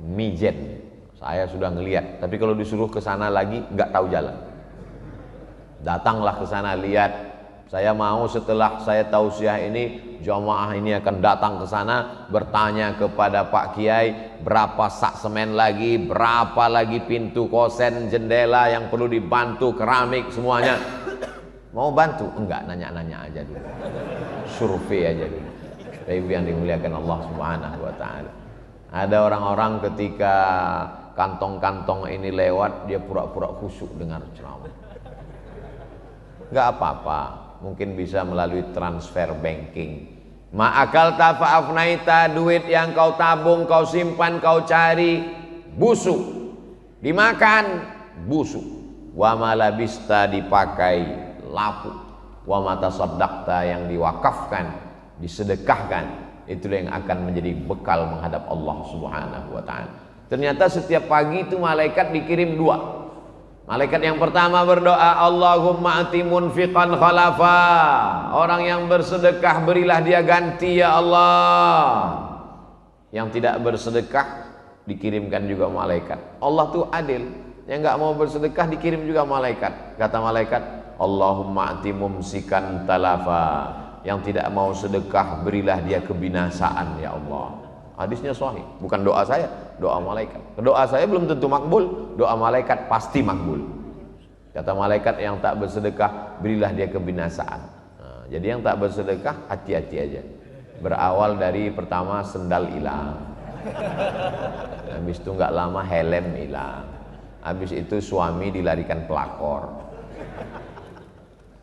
Mijen. Saya sudah ngelihat, tapi kalau disuruh ke sana lagi nggak tahu jalan. Datanglah ke sana, lihat. Saya mau setelah saya tausiah ini, jamaah ini akan datang ke sana bertanya kepada Pak Kiai berapa sak semen lagi, berapa lagi pintu kosen, jendela yang perlu dibantu, keramik semuanya. Mau bantu? Enggak, nanya-nanya aja dulu. Survei aja dulu. Ibu yang dimuliakan Allah Subhanahu wa taala. Ada orang-orang ketika kantong-kantong ini lewat, dia pura-pura khusyuk dengar ceramah. Enggak apa-apa, mungkin bisa melalui transfer banking. Ma'akal tafa'afnaita, duit yang kau tabung, kau simpan, kau cari, busuk. Dimakan, busuk. Wa malabista, dipakai, lapuk. Wa matasaddaqta, yang diwakafkan, disedekahkan, itulah yang akan menjadi bekal menghadap Allah Subhanahu wa ta'ala. Ternyata setiap pagi itu malaikat dikirim dua. Malaikat yang pertama berdoa, Allahumma ati munfiqan khalafa. Orang yang bersedekah berilah dia ganti ya Allah. Yang tidak bersedekah dikirimkan juga malaikat. Allah tuh adil. Yang nggak mau bersedekah dikirim juga malaikat. Kata malaikat, Allahumma ati mumsikan talafa. Yang tidak mau sedekah berilah dia kebinasaan ya Allah. Hadisnya sahih, bukan doa saya, doa malaikat. Doa saya belum tentu makbul, doa malaikat pasti makbul. Kata malaikat, yang tak bersedekah berilah dia kebinasaan. Nah, jadi yang tak bersedekah hati-hati aja. Berawal dari pertama sendal hilang, habis itu nggak lama helm hilang, habis itu suami dilarikan pelakor.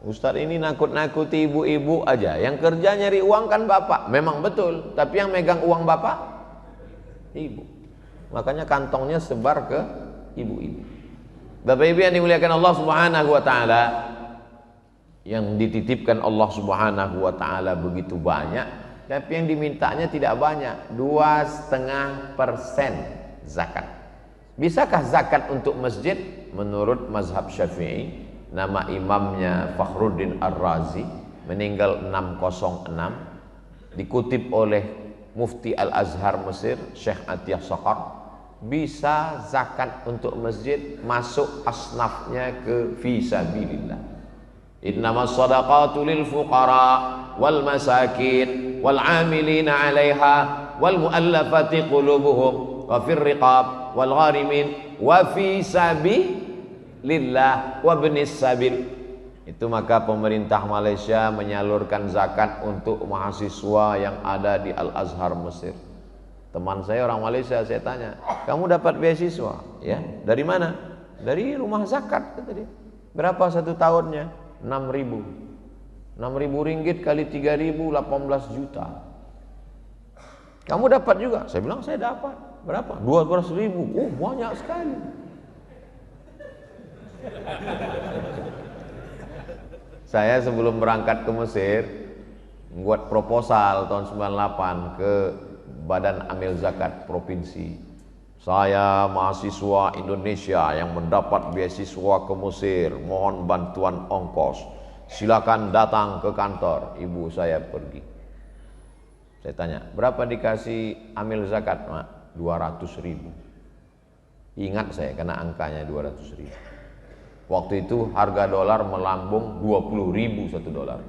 Ustadz ini nakut-nakuti ibu-ibu aja. Yang kerja nyari uang kan bapak. Memang betul. Tapi yang megang uang bapak, ibu. Makanya kantongnya sebar ke ibu-ibu. Bapak ibu yang dimuliakan Allah Subhanahu wa ta'ala, yang dititipkan Allah Subhanahu wa ta'ala begitu banyak, tapi yang dimintanya tidak banyak. 2,5% zakat. Bisakah zakat untuk masjid? Menurut mazhab Syafi'i, nama imamnya Fakhruddin Ar-Razi, meninggal 606, dikutip oleh Mufti Al-Azhar Mesir, Syekh Atiyah Saqar, bisa zakat untuk masjid masuk asnafnya ke fisabilillah. Innamas shadaqatu lil fuqara wal masakin wal amilina 'alaiha wal muallafati qulubuhum wa fir riqab wal gharimin wa fi lillah wa benis sabil. Itu maka pemerintah Malaysia menyalurkan zakat untuk mahasiswa yang ada di Al-Azhar Mesir. Teman saya orang Malaysia, saya tanya, kamu dapat beasiswa? Ya, dari mana? Dari rumah zakat, kata dia. Berapa satu tahunnya? 6.000. 6.000 ringgit kali 3.000, 18 juta. Kamu dapat juga? Saya bilang saya dapat. Berapa? 12.000. Oh, banyak sekali. Saya sebelum berangkat ke Mesir membuat proposal tahun 98 ke Badan Amil Zakat Provinsi. Saya mahasiswa Indonesia yang mendapat beasiswa ke Mesir, mohon bantuan ongkos. Silakan datang ke kantor. Ibu saya pergi. Saya tanya, berapa dikasih amil zakat, Mak? 200.000. Ingat saya karena angkanya 200.000. Waktu itu harga dolar melambung 20.000 satu dolar.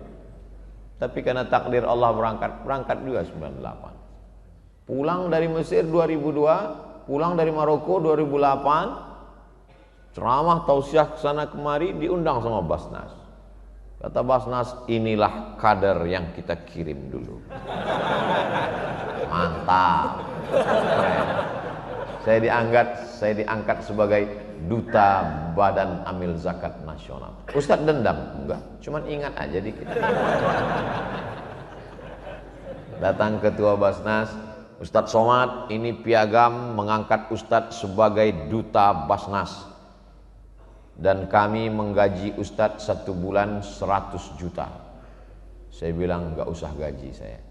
Tapi karena takdir Allah berangkat juga 98. Pulang dari Mesir 2002, pulang dari Maroko 2008, ceramah tausiah kesana kemari, diundang sama Basnas. Kata Basnas, inilah kader yang kita kirim dulu. Mantap. Keren. Saya diangkat sebagai duta Badan Amil Zakat Nasional. Ustadz dendam? Enggak, cuman ingat aja dikit. Datang ketua Basnas, Ustadz Somad, ini piagam mengangkat Ustadz sebagai duta Basnas. Dan kami menggaji Ustadz 1 bulan 100 juta. Saya bilang enggak usah gaji saya.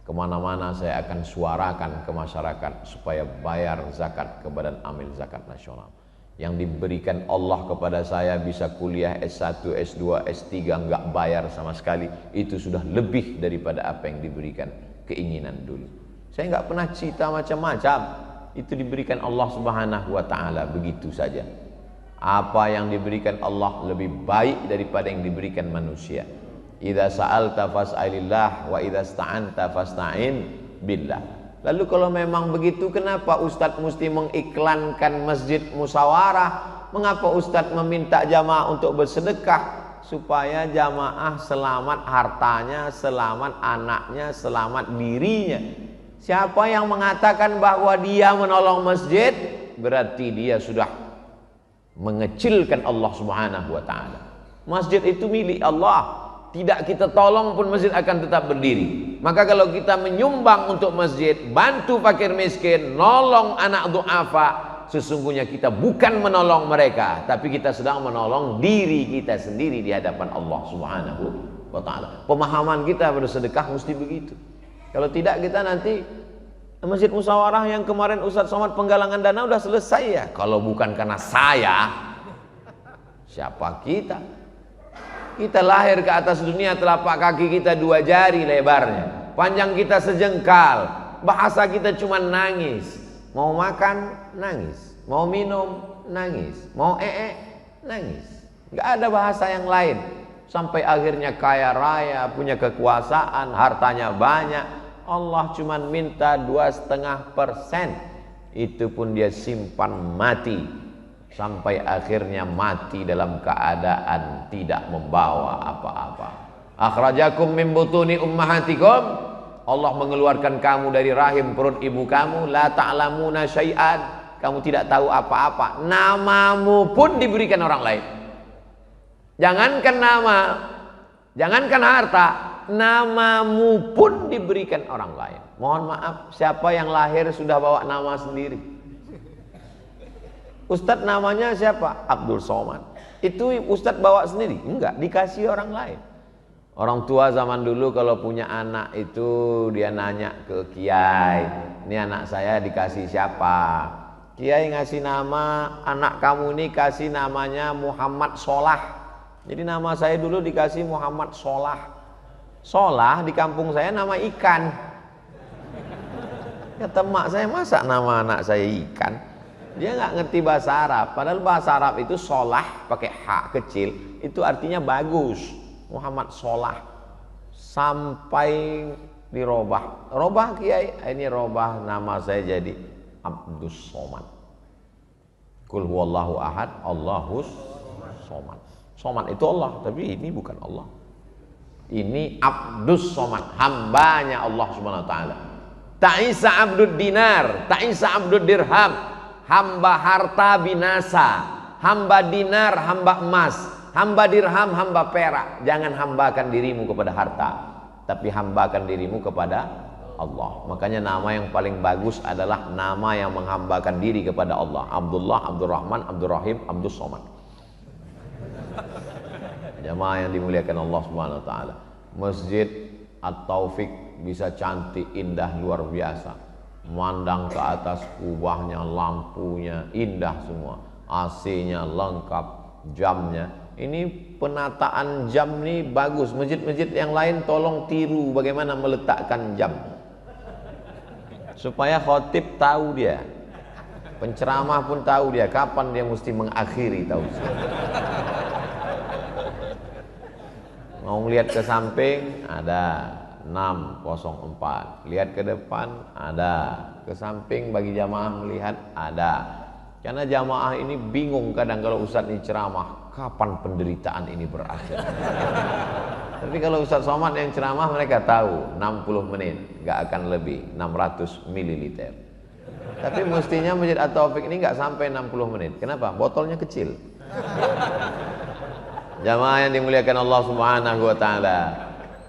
Kemana-mana saya akan suarakan ke masyarakat supaya bayar zakat ke Badan Amil Zakat Nasional. Yang diberikan Allah kepada saya bisa kuliah S1, S2, S3 enggak bayar sama sekali, itu sudah lebih daripada apa yang diberikan keinginan dulu. Saya enggak pernah cita macam-macam, itu diberikan Allah Subhanahu wa taala begitu saja. Apa yang diberikan Allah lebih baik daripada yang diberikan manusia. Idza sa'alta fas'alillah wa idza sta'anta fasta'in billah. Lalu kalau memang begitu, kenapa Ustadz mesti mengiklankan masjid musyawarah? Mengapa Ustadz meminta jamaah untuk bersedekah? Supaya jamaah selamat hartanya, selamat anaknya, selamat dirinya. Siapa yang mengatakan bahwa dia menolong masjid, berarti dia sudah mengecilkan Allah Subhanahu wa taala. Masjid itu milik Allah. Tidak kita tolong pun masjid akan tetap berdiri. Maka kalau kita menyumbang untuk masjid, bantu fakir miskin, nolong anak du'afa, sesungguhnya kita bukan menolong mereka, tapi kita sedang menolong diri kita sendiri di hadapan Allah Subhanahu wa taala. Pemahaman kita bersedekah mesti begitu. Kalau tidak, kita nanti masjid musyawarah yang kemarin Ustadz Somad penggalangan dana udah selesai ya. Kalau bukan karena saya, siapa kita? Kita lahir ke atas dunia, telapak kaki kita 2 jari lebarnya, panjang kita sejengkal, bahasa kita cuma nangis. Mau makan, nangis. Mau minum, nangis. Mau nangis. Nggak ada bahasa yang lain. Sampai akhirnya kaya raya, punya kekuasaan, hartanya banyak. Allah cuma minta 2,5%. Itu pun dia simpan mati. Sampai akhirnya mati dalam keadaan tidak membawa apa-apa. Akhrajakum min butuni ummahatikum. Allah mengeluarkan kamu dari rahim perut ibu kamu. La ta'lamuna syai'an. Kamu tidak tahu apa-apa. Namamu pun diberikan orang lain. Jangankan nama, jangankan harta, namamu pun diberikan orang lain. Mohon maaf, siapa yang lahir sudah bawa nama sendiri? Ustadz namanya siapa? Abdul Somad. Itu Ustadz bawa sendiri? Enggak, dikasih orang lain. Orang tua zaman dulu kalau punya anak itu dia nanya ke kiai, ini anak saya dikasih siapa? Kiai ngasih nama, anak kamu ini kasih namanya Muhammad Solah. Jadi nama saya dulu dikasih Muhammad Solah. Solah di kampung saya nama ikan. Kata mak saya, masa nama anak saya ikan? Dia nggak ngerti bahasa Arab, padahal bahasa Arab itu solah pakai hak kecil itu artinya bagus. Muhammad Solah sampai dirobah kiai, ini robah nama saya jadi Abdus Somad. Kul huwallahu ahad, Allahus Somad. Somad itu Allah, tapi ini bukan Allah. Ini Abdus Somad, hambanya Allah Subhanahu wa taala. Ta'isa abdud dinar, ta'isa abdud dirham. Hamba harta binasa, hamba dinar, hamba emas, hamba dirham, hamba perak. Jangan hambakan dirimu kepada harta, tapi hambakan dirimu kepada Allah. Makanya nama yang paling bagus adalah nama yang menghambakan diri kepada Allah. Abdullah, Abdurrahman, Abdurrahim, Abdus Somad. Jamaah yang dimuliakan Allah Subhanahu wa taala. Masjid At-Taufik bisa cantik, indah, luar biasa. Memandang ke atas, kubahnya, lampunya indah semua, AC-nya lengkap, jamnya. Ini penataan jam nih bagus. Masjid-masjid yang lain tolong tiru bagaimana meletakkan jam, supaya khotib tahu dia, penceramah pun tahu dia kapan dia mesti mengakhiri, tahu. Mau lihat ke samping ada 604, lihat ke depan ada, ke samping bagi jamaah melihat ada. Karena jamaah ini bingung kadang kalau Ustadz ini ceramah, kapan penderitaan ini berakhir. Tapi kalau Ustadz Somad yang ceramah mereka tahu 60 menit, gak akan lebih 600 ml. Tapi mestinya Masjid At-Taufik ini gak sampai 60 menit. Kenapa? Botolnya kecil. Jamaah yang dimuliakan Allah Subhanahu wa taala.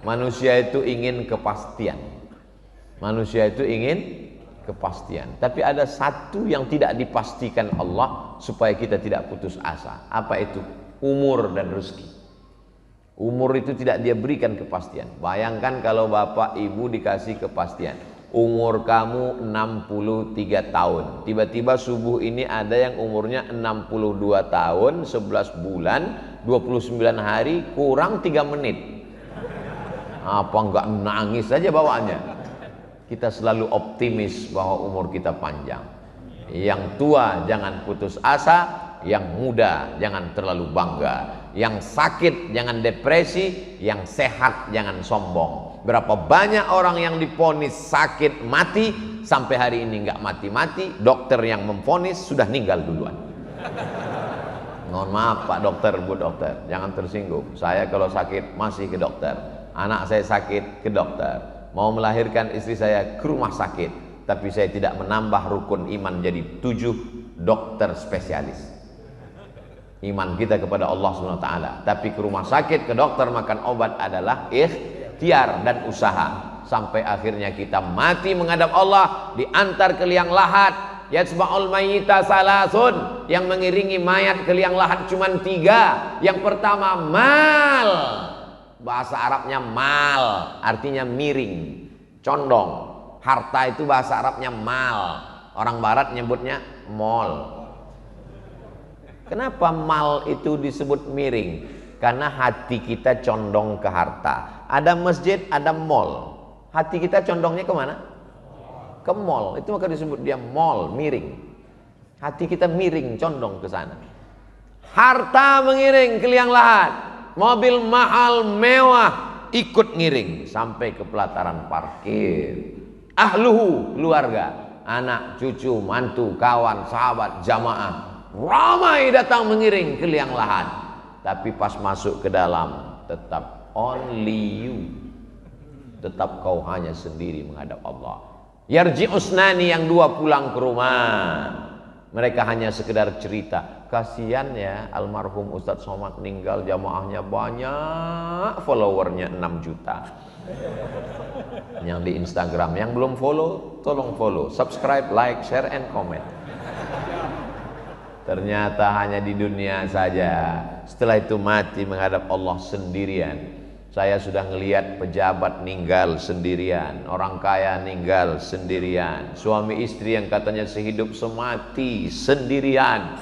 Manusia itu ingin kepastian. Manusia itu ingin kepastian. Tapi ada satu yang tidak dipastikan Allah supaya kita tidak putus asa. Apa itu? Umur dan rezeki. Umur itu tidak dia berikan kepastian. Bayangkan kalau bapak ibu dikasih kepastian. Umur kamu 63 tahun. Tiba-tiba subuh ini ada yang umurnya 62 tahun, 11 bulan, 29 hari, kurang 3 menit. Apa enggak nangis saja bawaannya? Kita selalu optimis bahwa umur kita panjang. Yang tua jangan putus asa, yang muda jangan terlalu bangga. Yang sakit jangan depresi, yang sehat jangan sombong. Berapa banyak orang yang divonis sakit mati sampai hari ini nggak mati-mati, dokter yang memvonis sudah meninggal duluan. Mohon maaf Pak Dokter, Bu Dokter, jangan tersinggung. Saya kalau sakit masih ke dokter. Anak saya sakit ke dokter. Mau melahirkan istri saya ke rumah sakit. Tapi saya tidak menambah rukun iman jadi 7 dokter spesialis. Iman kita kepada Allah SWT. Tapi ke rumah sakit, ke dokter, makan obat adalah ikhtiar dan usaha. Sampai akhirnya kita mati menghadap Allah, diantar ke liang lahat. Yatsba'ul mayyita salasun, yang mengiringi mayat ke liang lahat cuma 3. Yang pertama mal, bahasa Arabnya mal, artinya miring, condong. Harta itu bahasa Arabnya mal, orang barat nyebutnya mall. Kenapa mal itu disebut miring? Karena hati kita condong ke harta. Ada masjid, ada mall. Hati kita condongnya kemana? Ke mall. Itu maka disebut dia mall, miring. Hati kita miring, condong ke sana. Harta mengiring ke liang lahat. Mobil mahal, mewah, ikut ngiring sampai ke pelataran parkir. Ahluhu, keluarga, anak, cucu, mantu, kawan, sahabat, jamaah, ramai datang mengiring ke liang lahat. Tapi pas masuk ke dalam, tetap only you, tetap kau hanya sendiri menghadap Allah. Yarji usnani, yang 2 pulang ke rumah. Mereka hanya sekedar cerita, kasihan ya almarhum Ustadz Somad meninggal, jamaahnya banyak, followernya 6 juta. Yang di Instagram, yang belum follow, tolong follow, subscribe, like, share, and comment. Ternyata hanya di dunia saja. Setelah itu mati menghadap Allah sendirian. Saya sudah ngelihat pejabat ninggal sendirian, orang kaya ninggal sendirian, suami istri yang katanya sehidup semati sendirian.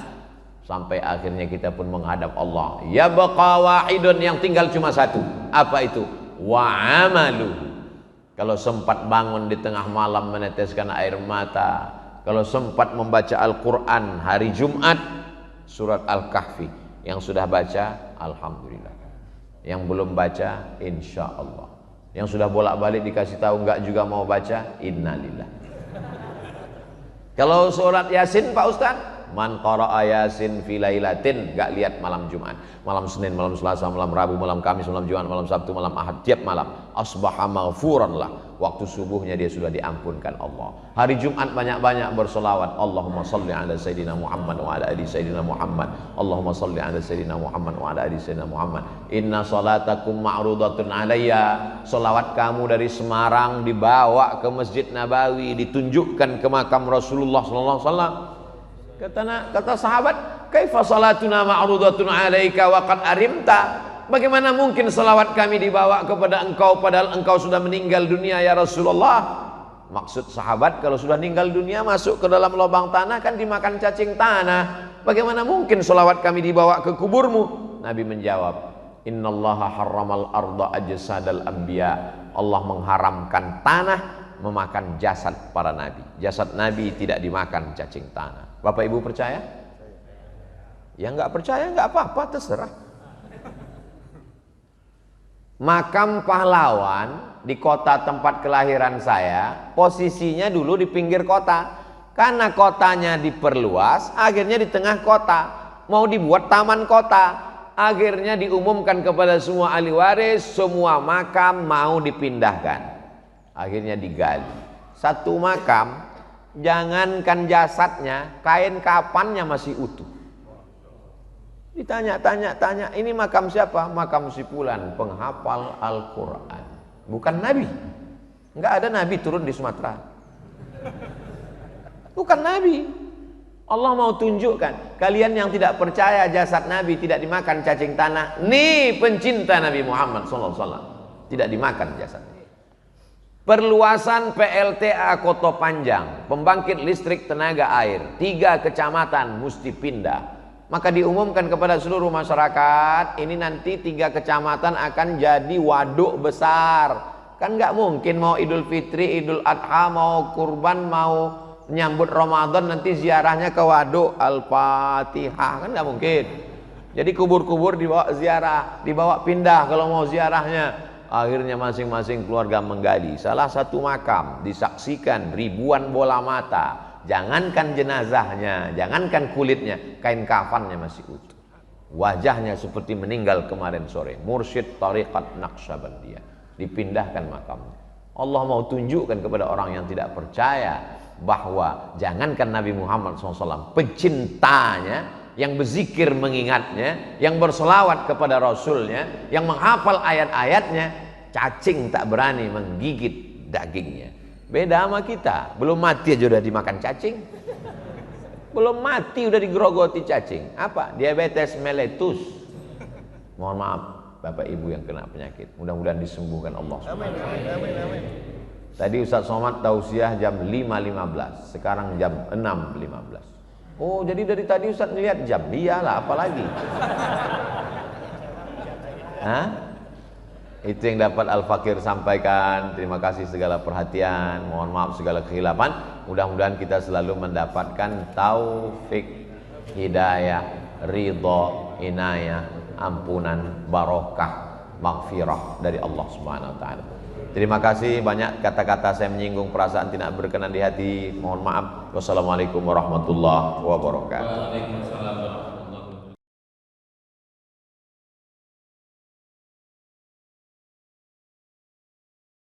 Sampai akhirnya kita pun menghadap Allah. Ya baqa wahidun, yang tinggal cuma 1. Apa itu? Wa amalu. Kalau sempat bangun di tengah malam meneteskan air mata, kalau sempat membaca Al-Quran hari Jumat, surat Al-Kahfi, yang sudah baca, alhamdulillah. Yang belum baca, insya Allah. Yang sudah bolak-balik dikasih tahu enggak juga mau baca, innalillah. Kalau surat Yasin Pak Ustaz, man qara'a yasin fi lailatin, enggak lihat malam Jumat, malam Senin, malam Selasa, malam Rabu, malam Kamis, malam Jumat, malam Sabtu, malam Ahad, tiap malam asbaha maghfuran lah. Waktu subuhnya dia sudah diampunkan Allah. Hari Jumat banyak-banyak bersolawat. Allahumma salli ala Sayyidina Muhammad wa ala ali Sayyidina Muhammad. Allahumma salli ala Sayyidina Muhammad wa ala ali Sayyidina Muhammad. Inna salatakum ma'rudatun alayya. Solawat kamu dari Semarang dibawa ke Masjid Nabawi, ditunjukkan ke makam Rasulullah sallallahu alaihi wasallam. Kata sahabat, kaifa salatuna ma'rudatun alayka wa qad arimta? Bagaimana mungkin salawat kami dibawa kepada engkau padahal engkau sudah meninggal dunia ya Rasulullah? Maksud sahabat, kalau sudah meninggal dunia masuk ke dalam lubang tanah kan dimakan cacing tanah. Bagaimana mungkin salawat kami dibawa ke kuburmu? Nabi menjawab, innallaha harramal arda ajsadal anbiya. Allah mengharamkan tanah memakan jasad para nabi. Jasad nabi tidak dimakan cacing tanah. Bapak Ibu percaya? Ya nggak percaya nggak apa-apa, terserah. Makam pahlawan di kota tempat kelahiran saya, posisinya dulu di pinggir kota. Karena kotanya diperluas, akhirnya di tengah kota. Mau dibuat taman kota. Akhirnya diumumkan kepada semua ahli waris, semua makam mau dipindahkan. Akhirnya digali. Satu makam, jangankan jasadnya, kain kafannya masih utuh. Ditanya, ini makam siapa? Makam si fulan, penghafal Al-Quran. Bukan Nabi. Enggak ada Nabi turun di Sumatera. Bukan Nabi. Allah mau tunjukkan, kalian yang tidak percaya jasad Nabi tidak dimakan cacing tanah, nih pencinta Nabi Muhammad SAW, tidak dimakan jasadnya. Perluasan PLTA Koto Panjang, pembangkit listrik tenaga air, 3 kecamatan mesti pindah. Maka diumumkan kepada seluruh masyarakat, ini nanti 3 kecamatan akan jadi waduk besar. Kan nggak mungkin mau Idul Fitri, Idul Adha, mau kurban, mau menyambut Ramadan nanti ziarahnya ke waduk. Al-Fatihah, kan nggak mungkin. Jadi kubur-kubur dibawa ziarah, dibawa pindah kalau mau ziarahnya. Akhirnya masing-masing keluarga menggali. Salah satu makam disaksikan ribuan bola mata. Jangankan jenazahnya, jangankan kulitnya, kain kafannya masih utuh. Wajahnya seperti meninggal kemarin sore. Mursyid Tariqat Naqsyabandiyah, dipindahkan makamnya. Allah mau tunjukkan kepada orang yang tidak percaya bahwa jangankan Nabi Muhammad SAW, pecintanya yang berzikir mengingatnya, yang berselawat kepada Rasulnya, yang menghafal ayat-ayatnya, cacing tak berani menggigit dagingnya. Beda sama kita, belum mati aja udah dimakan cacing. Belum mati udah digerogoti cacing. Apa? Diabetes mellitus. Mohon maaf Bapak Ibu yang kena penyakit, mudah-mudahan disembuhkan Allah SWT. Tadi Ustaz Somad tausiah jam 5.15, sekarang jam 6.15. Oh, jadi dari tadi Ustaz ngeliat jam? Iyalah, apalagi. Hah? Itu yang dapat Al-Fakir sampaikan. Terima kasih segala perhatian, mohon maaf segala kekhilafan. Mudah-mudahan kita selalu mendapatkan taufik, hidayah, ridho, inayah, ampunan, barokah, maghfirah dari Allah Subhanahu wa taala. Terima kasih banyak, kata-kata saya menyinggung perasaan tidak berkenan di hati, mohon maaf. Wassalamualaikum warahmatullahi wabarakatuh.